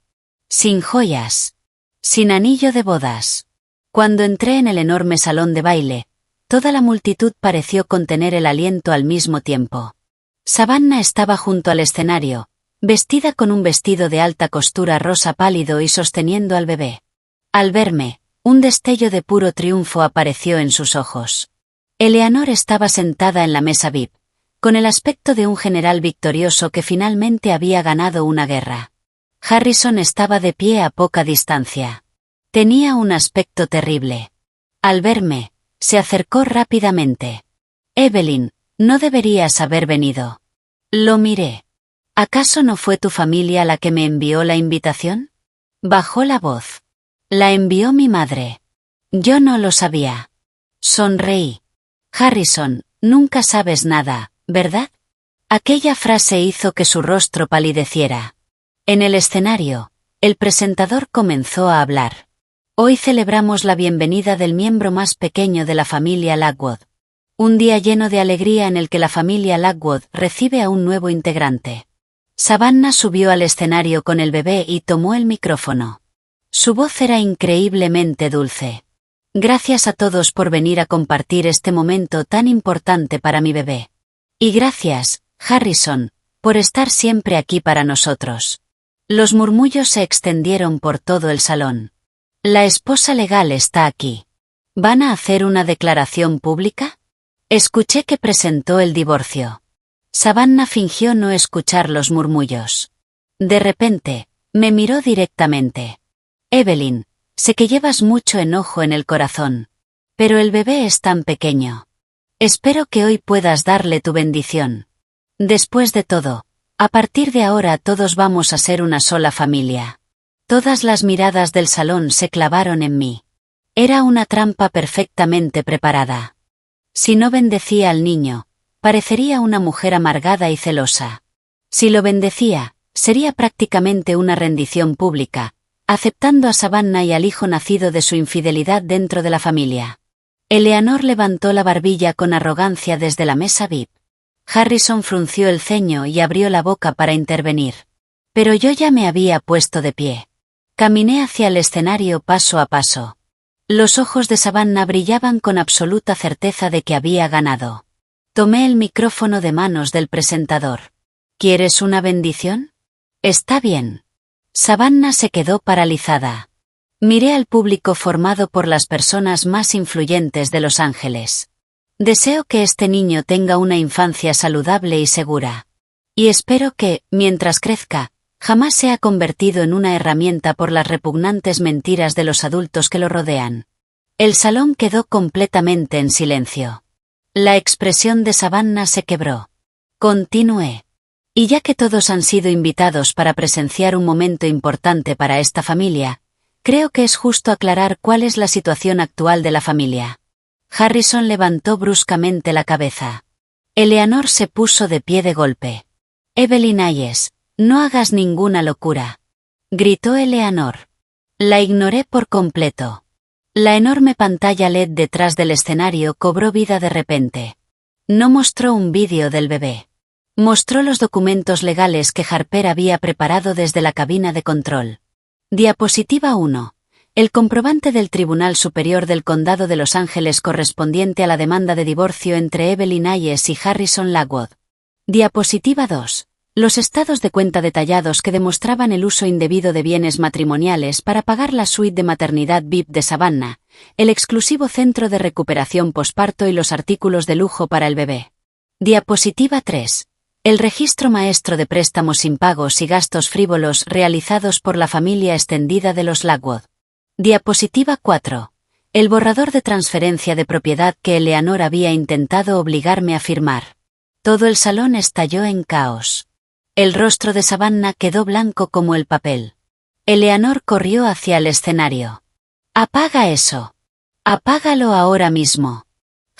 Sin joyas. Sin anillo de bodas. Cuando entré en el enorme salón de baile, toda la multitud pareció contener el aliento al mismo tiempo. Savannah estaba junto al escenario, vestida con un vestido de alta costura rosa pálido y sosteniendo al bebé. Al verme, un destello de puro triunfo apareció en sus ojos. Eleanor estaba sentada en la mesa VIP, con el aspecto de un general victorioso que finalmente había ganado una guerra. Harrison estaba de pie a poca distancia. Tenía un aspecto terrible. Al verme, se acercó rápidamente. Evelyn, no deberías haber venido. Lo miré. ¿Acaso no fue tu familia la que me envió la invitación? Bajó la voz. La envió mi madre. Yo no lo sabía. Sonreí. Harrison, nunca sabes nada, ¿verdad? Aquella frase hizo que su rostro palideciera. En el escenario, el presentador comenzó a hablar. Hoy celebramos la bienvenida del miembro más pequeño de la familia Lockwood. Un día lleno de alegría en el que la familia Lockwood recibe a un nuevo integrante. Savannah subió al escenario con el bebé y tomó el micrófono. Su voz era increíblemente dulce. Gracias a todos por venir a compartir este momento tan importante para mi bebé. Y gracias, Harrison, por estar siempre aquí para nosotros. Los murmullos se extendieron por todo el salón. La esposa legal está aquí. ¿Van a hacer una declaración pública? Escuché que presentó el divorcio. Savannah fingió no escuchar los murmullos. De repente, me miró directamente. Evelyn, sé que llevas mucho enojo en el corazón. Pero el bebé es tan pequeño. Espero que hoy puedas darle tu bendición. Después de todo, a partir de ahora todos vamos a ser una sola familia. Todas las miradas del salón se clavaron en mí. Era una trampa perfectamente preparada. Si no bendecía al niño, parecería una mujer amargada y celosa. Si lo bendecía, sería prácticamente una rendición pública, aceptando a Savannah y al hijo nacido de su infidelidad dentro de la familia. Eleanor levantó la barbilla con arrogancia desde la mesa VIP. Harrison frunció el ceño y abrió la boca para intervenir. Pero yo ya me había puesto de pie. Caminé hacia el escenario paso a paso. Los ojos de Savannah brillaban con absoluta certeza de que había ganado. Tomé el micrófono de manos del presentador. ¿Quieres una bendición? Está bien. Savannah se quedó paralizada. Miré al público formado por las personas más influyentes de Los Ángeles. Deseo que este niño tenga una infancia saludable y segura. Y espero que, mientras crezca, jamás sea convertido en una herramienta por las repugnantes mentiras de los adultos que lo rodean. El salón quedó completamente en silencio. La expresión de Savannah se quebró. Continué. Y ya que todos han sido invitados para presenciar un momento importante para esta familia, creo que es justo aclarar cuál es la situación actual de la familia. Harrison levantó bruscamente la cabeza. Eleanor se puso de pie de golpe. Evelyn Hayes, no hagas ninguna locura. Gritó Eleanor. La ignoré por completo. La enorme pantalla LED detrás del escenario cobró vida de repente. No mostró un vídeo del bebé. Mostró los documentos legales que Harper había preparado desde la cabina de control. Diapositiva 1. El comprobante del Tribunal Superior del Condado de Los Ángeles correspondiente a la demanda de divorcio entre Evelyn Hayes y Harrison Lockwood. Diapositiva 2. Los estados de cuenta detallados que demostraban el uso indebido de bienes matrimoniales para pagar la suite de maternidad VIP de Savannah, el exclusivo centro de recuperación posparto y los artículos de lujo para el bebé. Diapositiva 3. El registro maestro de préstamos impagos y gastos frívolos realizados por la familia extendida de los Lockwood. Diapositiva 4. El borrador de transferencia de propiedad que Eleanor había intentado obligarme a firmar. Todo el salón estalló en caos. El rostro de Savannah quedó blanco como el papel. Eleanor corrió hacia el escenario. «Apaga eso. Apágalo ahora mismo».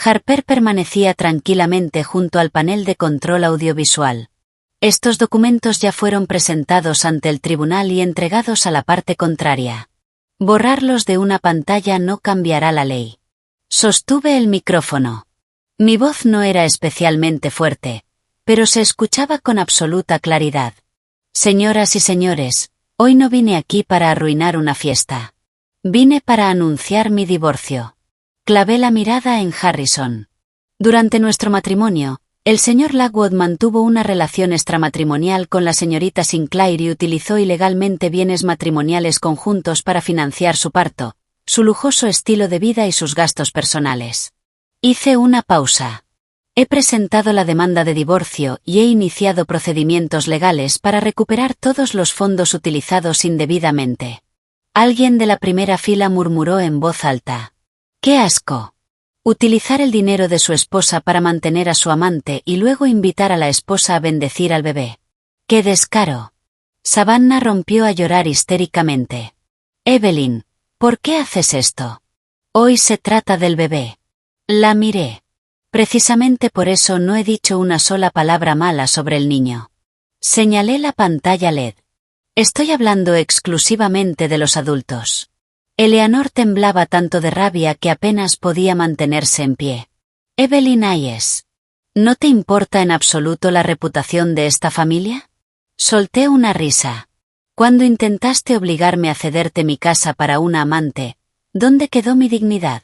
Harper permanecía tranquilamente junto al panel de control audiovisual. Estos documentos ya fueron presentados ante el tribunal y entregados a la parte contraria. Borrarlos de una pantalla no cambiará la ley. Sostuve el micrófono. Mi voz no era especialmente fuerte, pero se escuchaba con absoluta claridad. Señoras y señores, hoy no vine aquí para arruinar una fiesta. Vine para anunciar mi divorcio. Clavé la mirada en Harrison. Durante nuestro matrimonio, el señor Lockwood mantuvo una relación extramatrimonial con la señorita Sinclair y utilizó ilegalmente bienes matrimoniales conjuntos para financiar su parto, su lujoso estilo de vida y sus gastos personales. Hice una pausa. He presentado la demanda de divorcio y he iniciado procedimientos legales para recuperar todos los fondos utilizados indebidamente. Alguien de la primera fila murmuró en voz alta. ¡Qué asco! Utilizar el dinero de su esposa para mantener a su amante y luego invitar a la esposa a bendecir al bebé. ¡Qué descaro! Savannah rompió a llorar histéricamente. Evelyn, ¿por qué haces esto? Hoy se trata del bebé. La miré. Precisamente por eso no he dicho una sola palabra mala sobre el niño. Señalé la pantalla LED. Estoy hablando exclusivamente de los adultos. Eleanor temblaba tanto de rabia que apenas podía mantenerse en pie. Evelyn Hayes, ¿no te importa en absoluto la reputación de esta familia? Solté una risa. Cuando intentaste obligarme a cederte mi casa para una amante, ¿dónde quedó mi dignidad?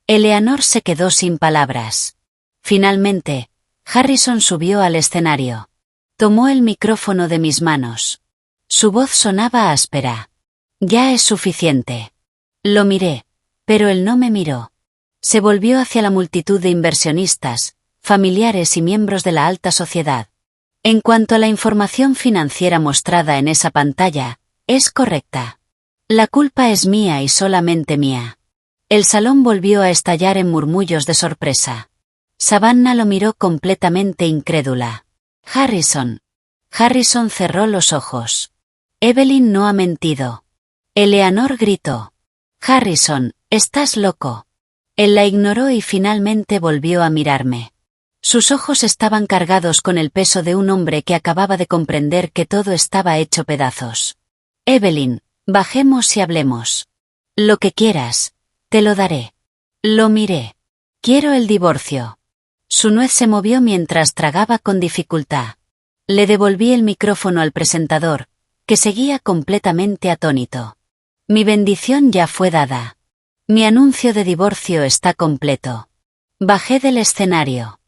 Eleanor se quedó sin palabras. Finalmente, Harrison subió al escenario. Tomó el micrófono de mis manos. Su voz sonaba áspera. Ya es suficiente. Lo miré, pero él no me miró. Se volvió hacia la multitud de inversionistas, familiares y miembros de la alta sociedad. En cuanto a la información financiera mostrada en esa pantalla, es correcta. La culpa es mía y solamente mía. El salón volvió a estallar en murmullos de sorpresa. Savannah lo miró completamente incrédula. Harrison. Harrison cerró los ojos. Evelyn no ha mentido. Eleanor gritó. Harrison, estás loco. Él la ignoró y finalmente volvió a mirarme. Sus ojos estaban cargados con el peso de un hombre que acababa de comprender que todo estaba hecho pedazos. Evelyn, bajemos y hablemos. Lo que quieras, te lo daré. Lo miré. Quiero el divorcio. Su nuez se movió mientras tragaba con dificultad. Le devolví el micrófono al presentador, que seguía completamente atónito. Mi bendición ya fue dada. Mi anuncio de divorcio está completo. Bajé del escenario.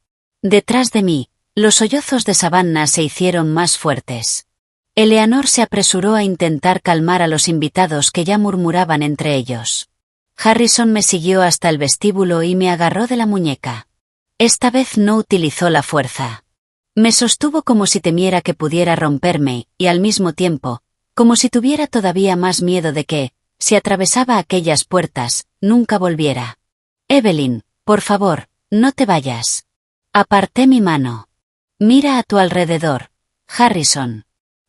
Detrás de mí, los sollozos de Savannah se hicieron más fuertes. Eleanor se apresuró a intentar calmar a los invitados que ya murmuraban entre ellos. Harrison me siguió hasta el vestíbulo y me agarró de la muñeca. Esta vez no utilizó la fuerza. Me sostuvo como si temiera que pudiera romperme, y al mismo tiempo, como si tuviera todavía más miedo de que, si atravesaba aquellas puertas, nunca volviera. Evelyn, por favor, no te vayas. Aparté mi mano. Mira a tu alrededor, Harrison.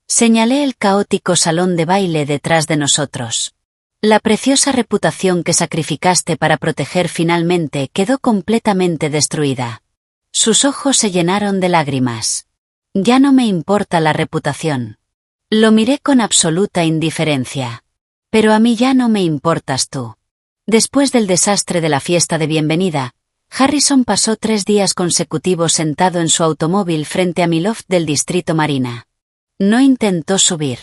Señalé el caótico salón de baile detrás de nosotros. La preciosa reputación que sacrificaste para proteger finalmente quedó completamente destruida. Sus ojos se llenaron de lágrimas. Ya no me importa la reputación. Lo miré con absoluta indiferencia. Pero a mí ya no me importas tú. Después del desastre de la fiesta de bienvenida, Harrison pasó 3 días consecutivos sentado en su automóvil frente a mi loft del distrito Marina. No intentó subir.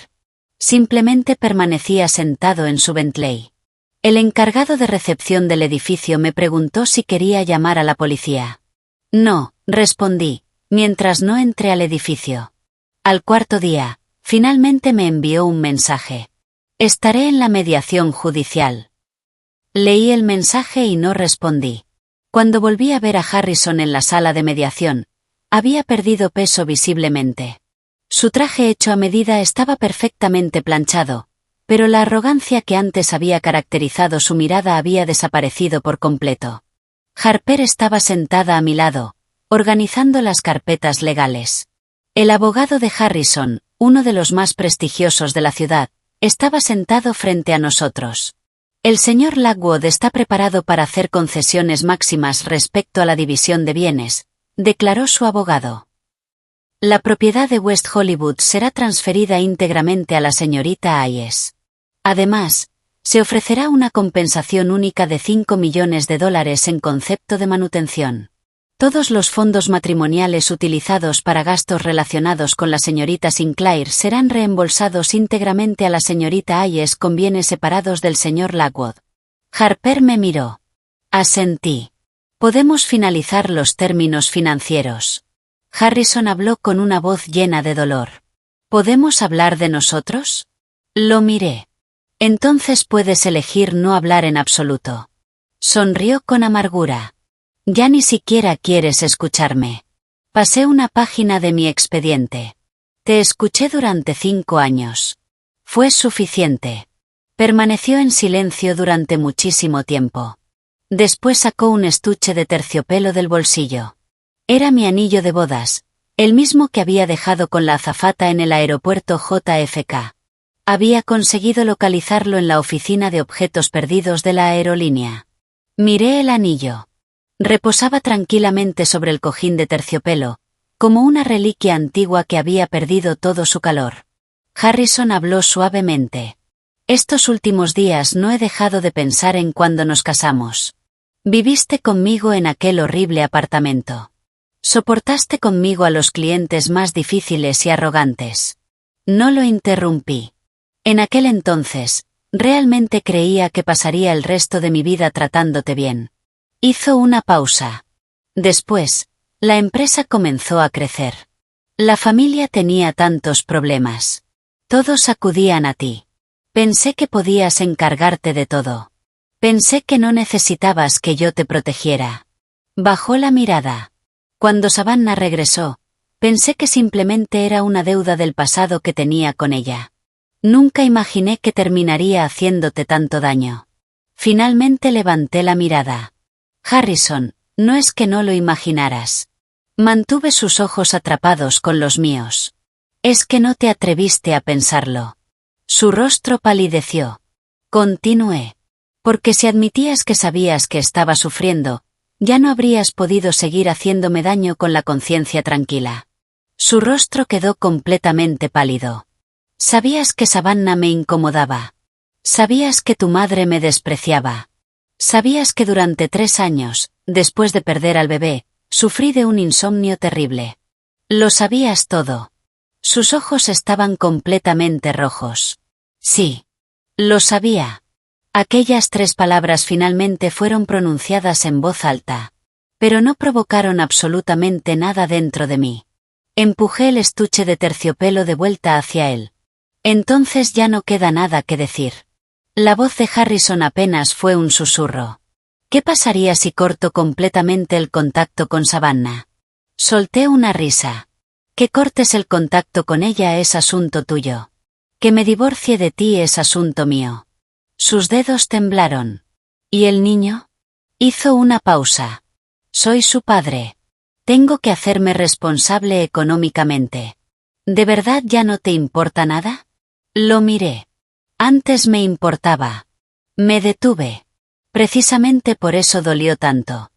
Simplemente permanecía sentado en su Bentley. El encargado de recepción del edificio me preguntó si quería llamar a la policía. No, respondí, mientras no entré al edificio. Al 4.º día, finalmente me envió un mensaje. Estaré en la mediación judicial. Leí el mensaje y no respondí. Cuando volví a ver a Harrison en la sala de mediación, Había perdido peso visiblemente. Su traje hecho a medida estaba perfectamente planchado, pero la arrogancia que antes había caracterizado su mirada había desaparecido por completo. Harper estaba sentada a mi lado, organizando las carpetas legales. El abogado de Harrison, uno de los más prestigiosos de la ciudad, estaba sentado frente a nosotros. El señor Lockwood está preparado para hacer concesiones máximas respecto a la división de bienes, declaró su abogado. La propiedad de West Hollywood será transferida íntegramente a la señorita Hayes. Además, se ofrecerá una compensación única de $5 millones en concepto de manutención. Todos los fondos matrimoniales utilizados para gastos relacionados con la señorita Sinclair serán reembolsados íntegramente a la señorita Hayes con bienes separados del señor Lockwood. Harper me miró. Asentí. Podemos finalizar los términos financieros. Harrison habló con una voz llena de dolor. ¿Podemos hablar de nosotros? Lo miré. Entonces puedes elegir no hablar en absoluto. Sonrió con amargura. Ya ni siquiera quieres escucharme. Pasé una página de mi expediente. Te escuché durante 5 años. Fue suficiente. Permaneció en silencio durante muchísimo tiempo. Después sacó un estuche de terciopelo del bolsillo. Era mi anillo de bodas, el mismo que había dejado con la azafata en el aeropuerto JFK. Había conseguido localizarlo en la oficina de objetos perdidos de la aerolínea. Miré el anillo. Reposaba tranquilamente sobre el cojín de terciopelo, como una reliquia antigua que había perdido todo su calor. Harrison habló suavemente. Estos últimos días no he dejado de pensar en cuando nos casamos. Viviste conmigo en aquel horrible apartamento. Soportaste conmigo a los clientes más difíciles y arrogantes. No lo interrumpí. En aquel entonces, realmente creía que pasaría el resto de mi vida tratándote bien. Hizo una pausa. Después, la empresa comenzó a crecer. La familia tenía tantos problemas. Todos acudían a ti. Pensé que podías encargarte de todo. Pensé que no necesitabas que yo te protegiera. Bajó la mirada. Cuando Savannah regresó, pensé que simplemente era una deuda del pasado que tenía con ella. Nunca imaginé que terminaría haciéndote tanto daño. Finalmente levanté la mirada. Harrison, no es que no lo imaginaras. Mantuve sus ojos atrapados con los míos. Es que no te atreviste a pensarlo. Su rostro palideció. Continué. Porque si admitías que sabías que estaba sufriendo, ya no habrías podido seguir haciéndome daño con la conciencia tranquila. Su rostro quedó completamente pálido. Sabías que Savannah me incomodaba. Sabías que tu madre me despreciaba. Sabías que durante 3 años, después de perder al bebé, sufrí de un insomnio terrible. Lo sabías todo. Sus ojos estaban completamente rojos. Sí. Lo sabía. Aquellas 3 palabras finalmente fueron pronunciadas en voz alta. Pero no provocaron absolutamente nada dentro de mí. Empujé el estuche de terciopelo de vuelta hacia él. Entonces ya no queda nada que decir. La voz de Harrison apenas fue un susurro. ¿Qué pasaría si corto completamente el contacto con Savannah? Solté una risa. Que cortes el contacto con ella es asunto tuyo. Que me divorcie de ti es asunto mío. Sus dedos temblaron. ¿Y el niño? Hizo una pausa. Soy su padre. Tengo que hacerme responsable económicamente. ¿De verdad ya no te importa nada? Lo miré. Antes me importaba. Me detuve. Precisamente por eso dolió tanto.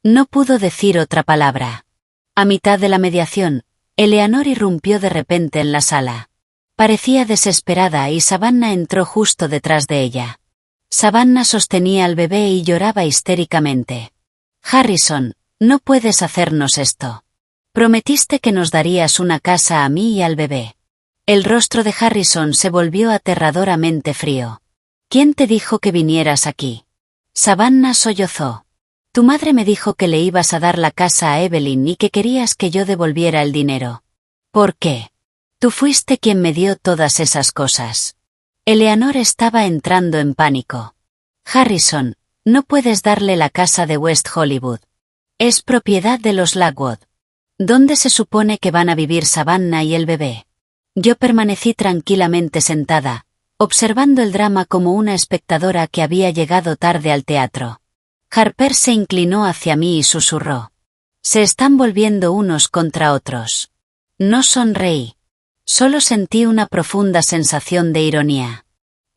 No pudo decir otra palabra. A mitad de la mediación, Eleanor irrumpió de repente en la sala. Parecía desesperada y Savannah entró justo detrás de ella. Savannah sostenía al bebé y lloraba histéricamente. Harrison, no puedes hacernos esto. Prometiste que nos darías una casa a mí y al bebé. El rostro de Harrison se volvió aterradoramente frío. ¿Quién te dijo que vinieras aquí? Savannah sollozó. Tu madre me dijo que le ibas a dar la casa a Evelyn y que querías que yo devolviera el dinero. ¿Por qué? Tú fuiste quien me dio todas esas cosas. Eleanor estaba entrando en pánico. Harrison, no puedes darle la casa de West Hollywood. Es propiedad de los Lockwood. ¿Dónde se supone que van a vivir Savannah y el bebé? Yo permanecí tranquilamente sentada, observando el drama como una espectadora que había llegado tarde al teatro. Harper se inclinó hacia mí y susurró. Se están volviendo unos contra otros. No sonreí. Solo sentí una profunda sensación de ironía.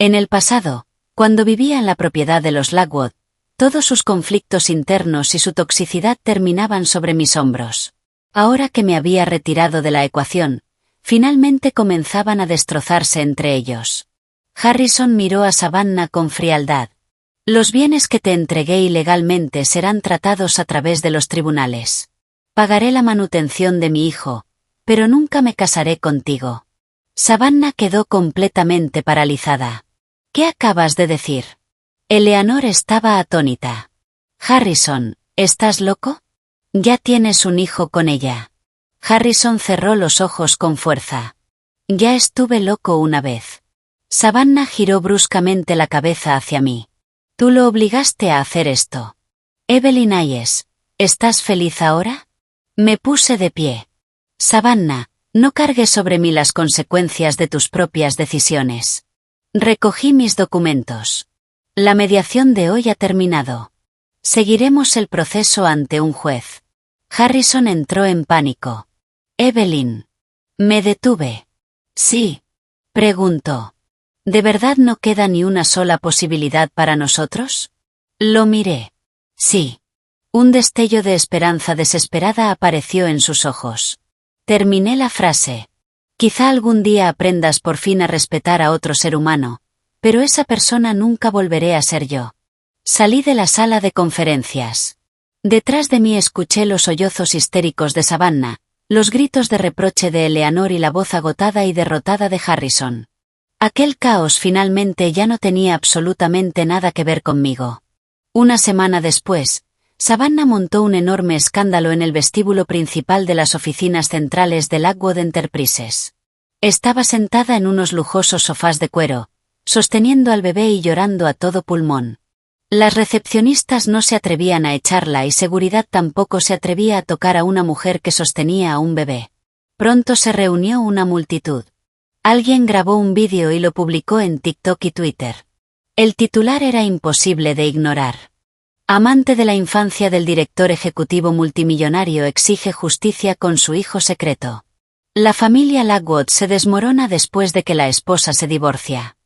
En el pasado, cuando vivía en la propiedad de los Lockwood, todos sus conflictos internos y su toxicidad terminaban sobre mis hombros. Ahora que me había retirado de la ecuación, finalmente comenzaban a destrozarse entre ellos. Harrison miró a Savannah con frialdad. Los bienes que te entregué ilegalmente serán tratados a través de los tribunales. Pagaré la manutención de mi hijo, pero nunca me casaré contigo. Savannah quedó completamente paralizada. ¿Qué acabas de decir? Eleanor estaba atónita. Harrison, ¿estás loco? Ya tienes un hijo con ella. Harrison cerró los ojos con fuerza. Ya estuve loco una vez. Savannah giró bruscamente la cabeza hacia mí. Tú lo obligaste a hacer esto. Evelyn Hayes, ¿estás feliz ahora? Me puse de pie. Savannah, no cargues sobre mí las consecuencias de tus propias decisiones. Recogí mis documentos. La mediación de hoy ha terminado. Seguiremos el proceso ante un juez. Harrison entró en pánico. Evelyn. Me detuve. Sí. Preguntó. ¿De verdad no queda ni una sola posibilidad para nosotros? Lo miré. Sí. Un destello de esperanza desesperada apareció en sus ojos. Terminé la frase. Quizá algún día aprendas por fin a respetar a otro ser humano, pero esa persona nunca volveré a ser yo. Salí de la sala de conferencias. Detrás de mí escuché los sollozos histéricos de Savannah, los gritos de reproche de Eleanor y la voz agotada y derrotada de Harrison. Aquel caos finalmente ya no tenía absolutamente nada que ver conmigo. Una semana después, Savannah montó un enorme escándalo en el vestíbulo principal de las oficinas centrales de Lockwood Enterprises. Estaba sentada en unos lujosos sofás de cuero, sosteniendo al bebé y llorando a todo pulmón. Las recepcionistas no se atrevían a echarla y seguridad tampoco se atrevía a tocar a una mujer que sostenía a un bebé. Pronto se reunió una multitud. Alguien grabó un vídeo y lo publicó en TikTok y Twitter. El titular era imposible de ignorar. Amante de la infancia del director ejecutivo multimillonario exige justicia con su hijo secreto. La familia Lockwood se desmorona después de que la esposa se divorcia.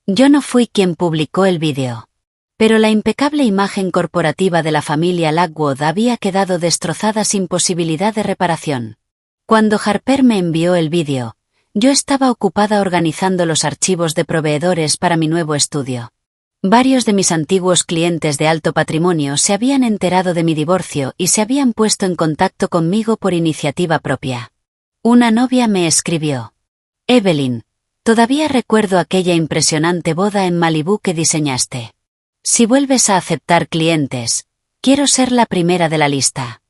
Yo no fui quien publicó el vídeo. Pero la impecable imagen corporativa de la familia Lockwood había quedado destrozada sin posibilidad de reparación. Cuando Harper me envió el vídeo, yo estaba ocupada organizando los archivos de proveedores para mi nuevo estudio. Varios de mis antiguos clientes de alto patrimonio se habían enterado de mi divorcio y se habían puesto en contacto conmigo por iniciativa propia. Una novia me escribió. Evelyn, todavía recuerdo aquella impresionante boda en Malibú que diseñaste. Si vuelves a aceptar clientes, quiero ser la primera de la lista.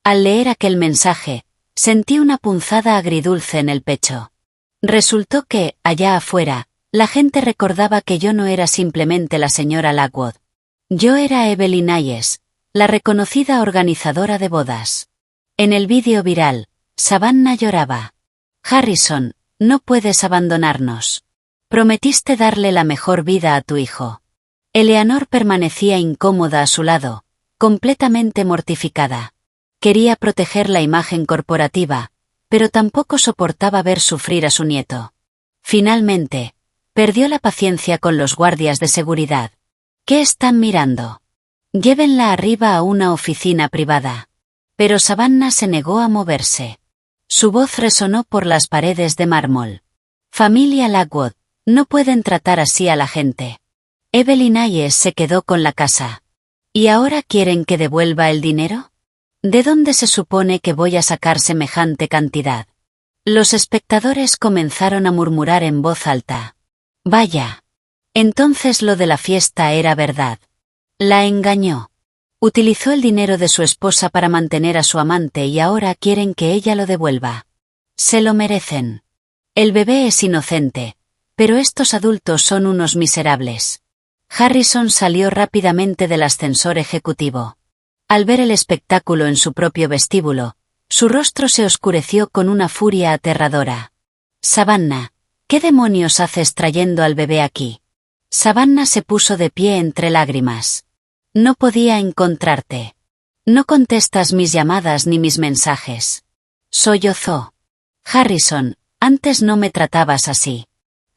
Al leer aquel mensaje, sentí una punzada agridulce en el pecho. Resultó que, allá afuera, la gente recordaba que yo no era simplemente la señora Lockwood. Yo era Evelyn Hayes, la reconocida organizadora de bodas. En el vídeo viral, Savannah lloraba. Harrison, no puedes abandonarnos. Prometiste darle la mejor vida a tu hijo. Eleanor permanecía incómoda a su lado, completamente mortificada. Quería proteger la imagen corporativa, pero tampoco soportaba ver sufrir a su nieto. Finalmente, perdió la paciencia con los guardias de seguridad. ¿Qué están mirando? Llévenla arriba a una oficina privada. Pero Savannah se negó a moverse. Su voz resonó por las paredes de mármol. Familia Lockwood, no pueden tratar así a la gente. Evelyn Hayes se quedó con la casa. ¿Y ahora quieren que devuelva el dinero? ¿De dónde se supone que voy a sacar semejante cantidad? Los espectadores comenzaron a murmurar en voz alta. Vaya. Entonces lo de la fiesta era verdad. La engañó. Utilizó el dinero de su esposa para mantener a su amante y ahora quieren que ella lo devuelva. Se lo merecen. El bebé es inocente, pero estos adultos son unos miserables. Harrison salió rápidamente del ascensor ejecutivo. Al ver el espectáculo en su propio vestíbulo, Su rostro se oscureció con una furia aterradora. Savannah, ¿qué demonios haces trayendo al bebé aquí? Savannah se puso de pie entre lágrimas. No podía encontrarte. No contestas mis llamadas ni mis mensajes. Sollozó. Harrison, antes no me tratabas así.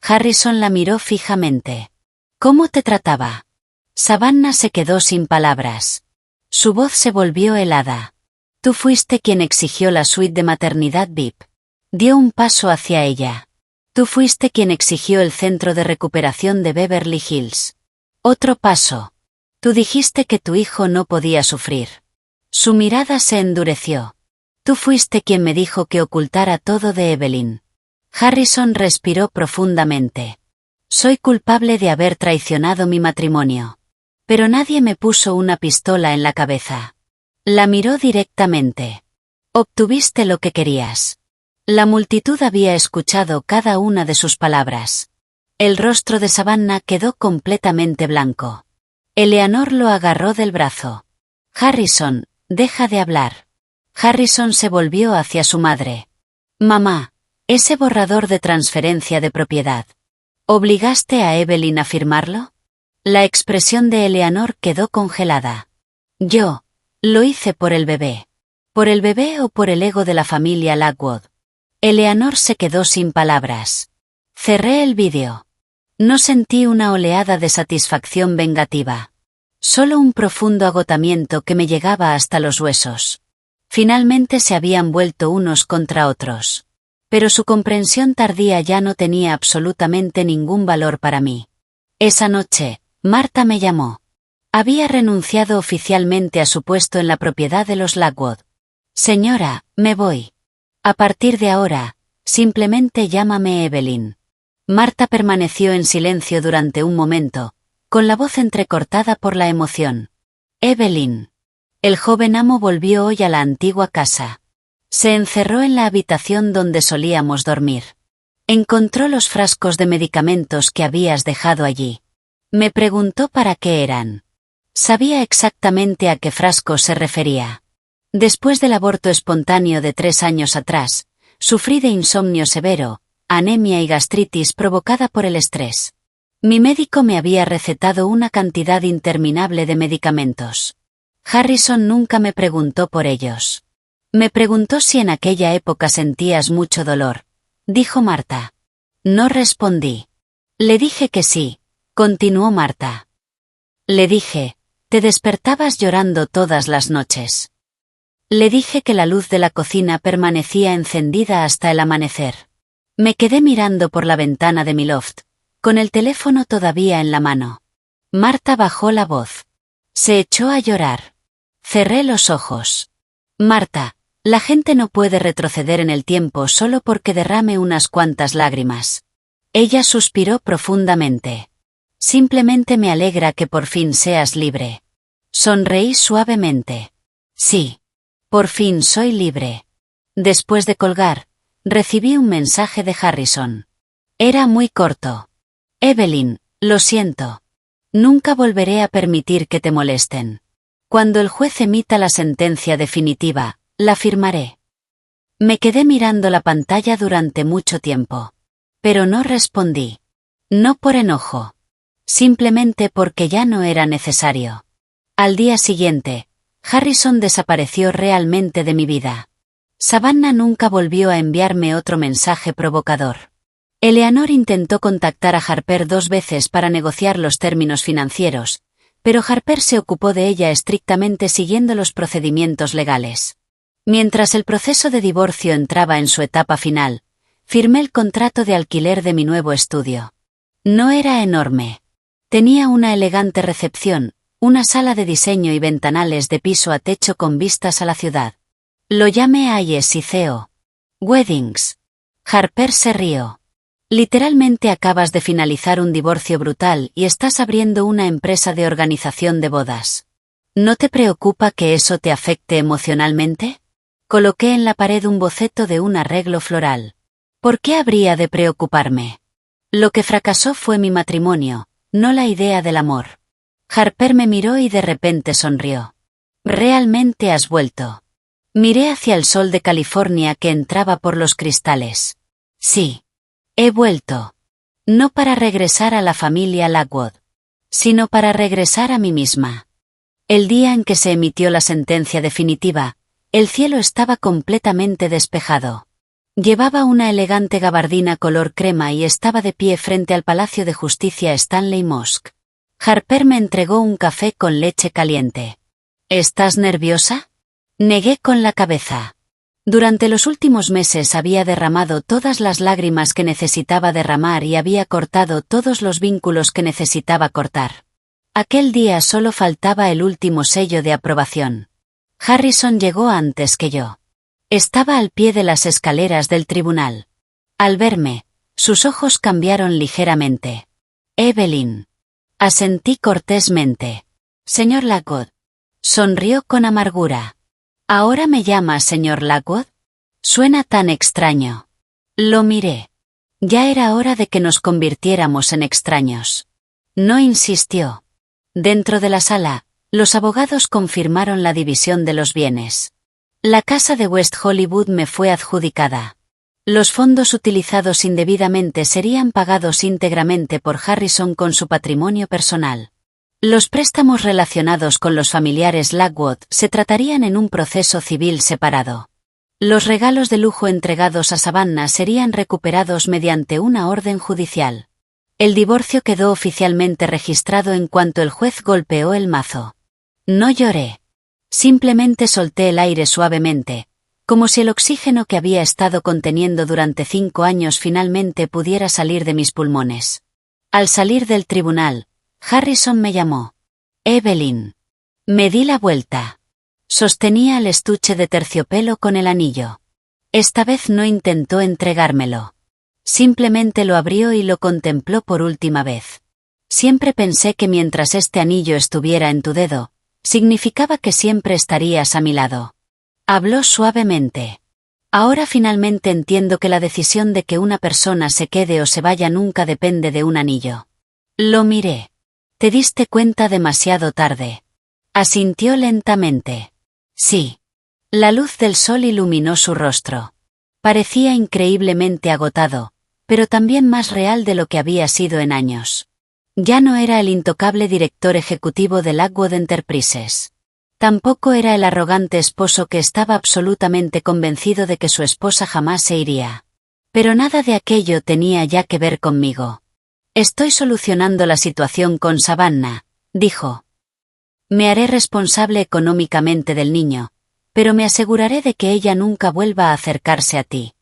Harrison la miró fijamente. ¿Cómo te trataba? Savannah se quedó sin palabras. Su voz se volvió helada. Tú fuiste quien exigió la suite de maternidad VIP. Dio un paso hacia ella. Tú fuiste quien exigió el centro de recuperación de Beverly Hills. Otro paso. Tú dijiste que tu hijo no podía sufrir. Su mirada se endureció. Tú fuiste quien me dijo que ocultara todo de Evelyn. Harrison respiró profundamente. Soy culpable de haber traicionado mi matrimonio. Pero nadie me puso una pistola en la cabeza. La miró directamente. Obtuviste lo que querías. La multitud había escuchado cada una de sus palabras. El rostro de Savannah quedó completamente blanco. Eleanor lo agarró del brazo. Harrison, deja de hablar. Harrison se volvió hacia su madre. Mamá, ese borrador de transferencia de propiedad. ¿Obligaste a Evelyn a firmarlo? La expresión de Eleanor quedó congelada. Yo. Lo hice por el bebé. ¿Por el bebé o por el ego de la familia Lockwood? Eleanor se quedó sin palabras. Cerré el vídeo. No sentí una oleada de satisfacción vengativa. Solo un profundo agotamiento que me llegaba hasta los huesos. Finalmente se habían vuelto unos contra otros. Pero su comprensión tardía ya no tenía absolutamente ningún valor para mí. Esa noche, Marta me llamó. Había renunciado oficialmente a su puesto en la propiedad de los Lockwood. Señora, me voy. A partir de ahora, simplemente llámame Evelyn. Marta permaneció en silencio durante un momento, con la voz entrecortada por la emoción. Evelyn. El joven amo volvió hoy a la antigua casa. Se encerró en la habitación donde solíamos dormir. Encontró los frascos de medicamentos que habías dejado allí. Me preguntó para qué eran. Sabía exactamente a qué frascos se refería. Después del aborto espontáneo de 3 años atrás, sufrí de insomnio severo, anemia y gastritis provocada por el estrés. Mi médico me había recetado una cantidad interminable de medicamentos. Harrison nunca me preguntó por ellos. Me preguntó si en aquella época sentías mucho dolor, dijo Marta. No respondí. Le dije que sí, continuó Marta. Le dije, te despertabas llorando todas las noches. Le dije que la luz de la cocina permanecía encendida hasta el amanecer. Me quedé mirando por la ventana de mi loft, con el teléfono todavía en la mano. Marta bajó la voz. Se echó a llorar. Cerré los ojos. Marta, la gente no puede retroceder en el tiempo solo porque derrame unas cuantas lágrimas. Ella suspiró profundamente. Simplemente me alegra que por fin seas libre. Sonreí suavemente. Sí. Por fin soy libre. Después de colgar, recibí un mensaje de Harrison. Era muy corto. Evelyn, lo siento. Nunca volveré a permitir que te molesten. Cuando el juez emita la sentencia definitiva, la firmaré. Me quedé mirando la pantalla durante mucho tiempo. Pero no respondí. No por enojo. Simplemente porque ya no era necesario. Al día siguiente, Harrison desapareció realmente de mi vida. Savannah nunca volvió a enviarme otro mensaje provocador. Eleanor intentó contactar a Harper 2 veces para negociar los términos financieros, pero Harper se ocupó de ella estrictamente siguiendo los procedimientos legales. Mientras el proceso de divorcio entraba en su etapa final, firmé el contrato de alquiler de mi nuevo estudio. No era enorme. Tenía una elegante recepción, una sala de diseño y ventanales de piso a techo con vistas a la ciudad. Lo llamé Ayes y CEO. Weddings. Harper se rió. Literalmente acabas de finalizar un divorcio brutal y estás abriendo una empresa de organización de bodas. ¿No te preocupa que eso te afecte emocionalmente? Coloqué en la pared un boceto de un arreglo floral. ¿Por qué habría de preocuparme? Lo que fracasó fue mi matrimonio, no la idea del amor. Harper me miró y de repente sonrió. ¿Realmente has vuelto? Miré hacia el sol de California que entraba por los cristales. Sí. He vuelto. No para regresar a la familia Lockwood, sino para regresar a mí misma. El día en que se emitió la sentencia definitiva, el cielo estaba completamente despejado. Llevaba una elegante gabardina color crema y estaba de pie frente al Palacio de Justicia Stanley Mosk. Harper me entregó un café con leche caliente. ¿Estás nerviosa? Negué con la cabeza. Durante los últimos meses había derramado todas las lágrimas que necesitaba derramar y había cortado todos los vínculos que necesitaba cortar. Aquel día solo faltaba el último sello de aprobación. Harrison llegó antes que yo. Estaba al pie de las escaleras del tribunal. Al verme, sus ojos cambiaron ligeramente. Evelyn. Asentí cortésmente. Señor Lockwood. Sonrió con amargura. ¿Ahora me llama señor Lockwood? Suena tan extraño. Lo miré. Ya era hora de que nos convirtiéramos en extraños. No insistió. Dentro de la sala, los abogados confirmaron la división de los bienes. La casa de West Hollywood me fue adjudicada. Los fondos utilizados indebidamente serían pagados íntegramente por Harrison con su patrimonio personal. Los préstamos relacionados con los familiares Lockwood se tratarían en un proceso civil separado. Los regalos de lujo entregados a Savannah serían recuperados mediante una orden judicial. El divorcio quedó oficialmente registrado en cuanto el juez golpeó el mazo. No lloré. Simplemente solté el aire suavemente, como si el oxígeno que había estado conteniendo durante 5 años finalmente pudiera salir de mis pulmones. Al salir del tribunal, Harrison me llamó. Evelyn. Me di la vuelta. Sostenía el estuche de terciopelo con el anillo. Esta vez no intentó entregármelo. Simplemente lo abrió y lo contempló por última vez. Siempre pensé que mientras este anillo estuviera en tu dedo, significaba que siempre estarías a mi lado. Habló suavemente. Ahora finalmente entiendo que la decisión de que una persona se quede o se vaya nunca depende de un anillo. Lo miré. Te diste cuenta demasiado tarde. Asintió lentamente. Sí. La luz del sol iluminó su rostro. Parecía increíblemente agotado, pero también más real de lo que había sido en años. Ya no era el intocable director ejecutivo de Lockwood Enterprises. Tampoco era el arrogante esposo que estaba absolutamente convencido de que su esposa jamás se iría. Pero nada de aquello tenía ya que ver conmigo. Estoy solucionando la situación con Savannah, dijo. Me haré responsable económicamente del niño, pero me aseguraré de que ella nunca vuelva a acercarse a ti.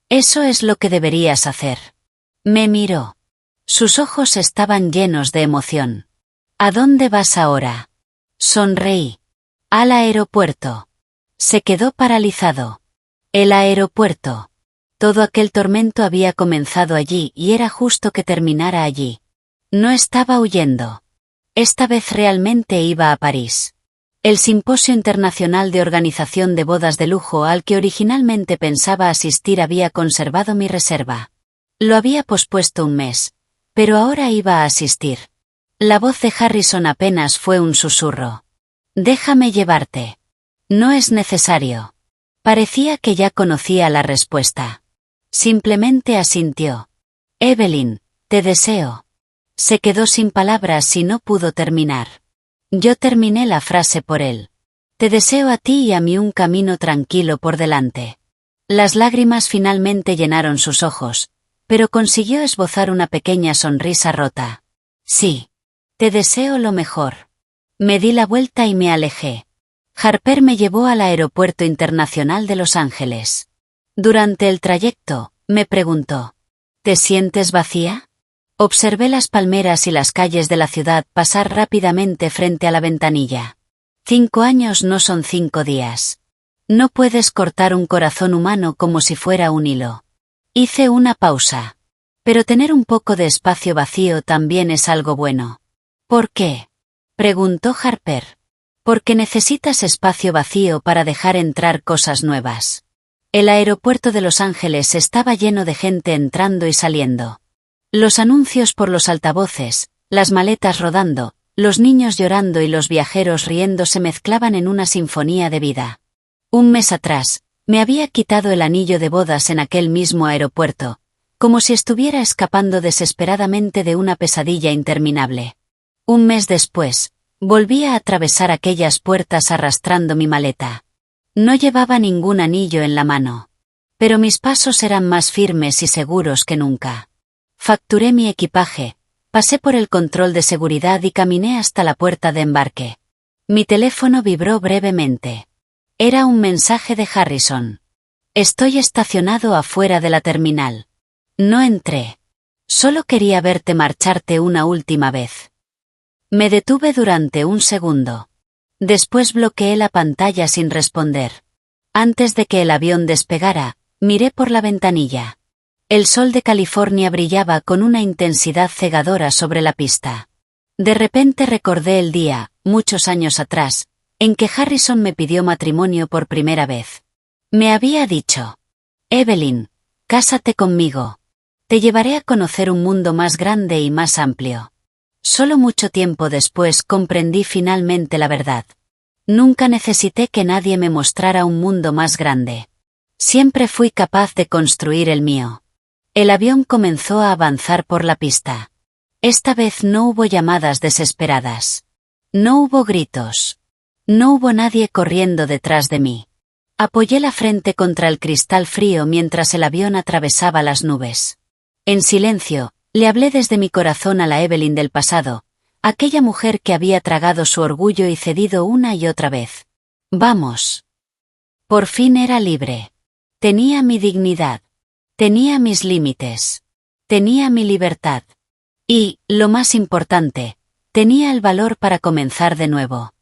Eso es lo que deberías hacer. Me miró. Sus ojos estaban llenos de emoción. ¿A dónde vas ahora? Sonreí. Al aeropuerto. Se quedó paralizado. El aeropuerto. Todo aquel tormento había comenzado allí y era justo que terminara allí. No estaba huyendo. Esta vez realmente iba a París. El Simposio Internacional de Organización de Bodas de Lujo al que originalmente pensaba asistir había conservado mi reserva. Lo había pospuesto un mes, pero ahora iba a asistir. La voz de Harrison apenas fue un susurro. Déjame llevarte. No es necesario. Parecía que ya conocía la respuesta. Simplemente asintió. Evelyn, te deseo. Se quedó sin palabras y no pudo terminar. Yo terminé la frase por él. Te deseo a ti y a mí un camino tranquilo por delante. Las lágrimas finalmente llenaron sus ojos, pero consiguió esbozar una pequeña sonrisa rota. Sí. Te deseo lo mejor. Me di la vuelta y me alejé. Harper me llevó al Aeropuerto Internacional de Los Ángeles. Durante el trayecto, me preguntó, ¿te sientes vacía? Observé las palmeras y las calles de la ciudad pasar rápidamente frente a la ventanilla. 5 años no son 5 días. No puedes cortar un corazón humano como si fuera un hilo. Hice una pausa. Pero tener un poco de espacio vacío también es algo bueno. ¿Por qué? Preguntó Harper. Porque necesitas espacio vacío para dejar entrar cosas nuevas. El aeropuerto de Los Ángeles estaba lleno de gente entrando y saliendo. Los anuncios por los altavoces, las maletas rodando, los niños llorando y los viajeros riendo se mezclaban en una sinfonía de vida. Un mes atrás, me había quitado el anillo de bodas en aquel mismo aeropuerto, como si estuviera escapando desesperadamente de una pesadilla interminable. Un mes después, volví a atravesar aquellas puertas arrastrando mi maleta. No llevaba ningún anillo en la mano. Pero mis pasos eran más firmes y seguros que nunca. Facturé mi equipaje, pasé por el control de seguridad y caminé hasta la puerta de embarque. Mi teléfono vibró brevemente. Era un mensaje de Harrison. Estoy estacionado afuera de la terminal. No entré. Solo quería verte marcharte una última vez. Me detuve durante un segundo. Después bloqueé la pantalla sin responder. Antes de que el avión despegara, miré por la ventanilla. El sol de California brillaba con una intensidad cegadora sobre la pista. De repente recordé el día, muchos años atrás, en que Harrison me pidió matrimonio por primera vez. Me había dicho: Evelyn, cásate conmigo. Te llevaré a conocer un mundo más grande y más amplio. Solo mucho tiempo después comprendí finalmente la verdad. Nunca necesité que nadie me mostrara un mundo más grande. Siempre fui capaz de construir el mío. El avión comenzó a avanzar por la pista. Esta vez no hubo llamadas desesperadas. No hubo gritos. No hubo nadie corriendo detrás de mí. Apoyé la frente contra el cristal frío mientras el avión atravesaba las nubes. En silencio, le hablé desde mi corazón a la Evelyn del pasado, aquella mujer que había tragado su orgullo y cedido una y otra vez. Vamos. Por fin era libre. Tenía mi dignidad. Tenía mis límites. Tenía mi libertad. Y, lo más importante, tenía el valor para comenzar de nuevo.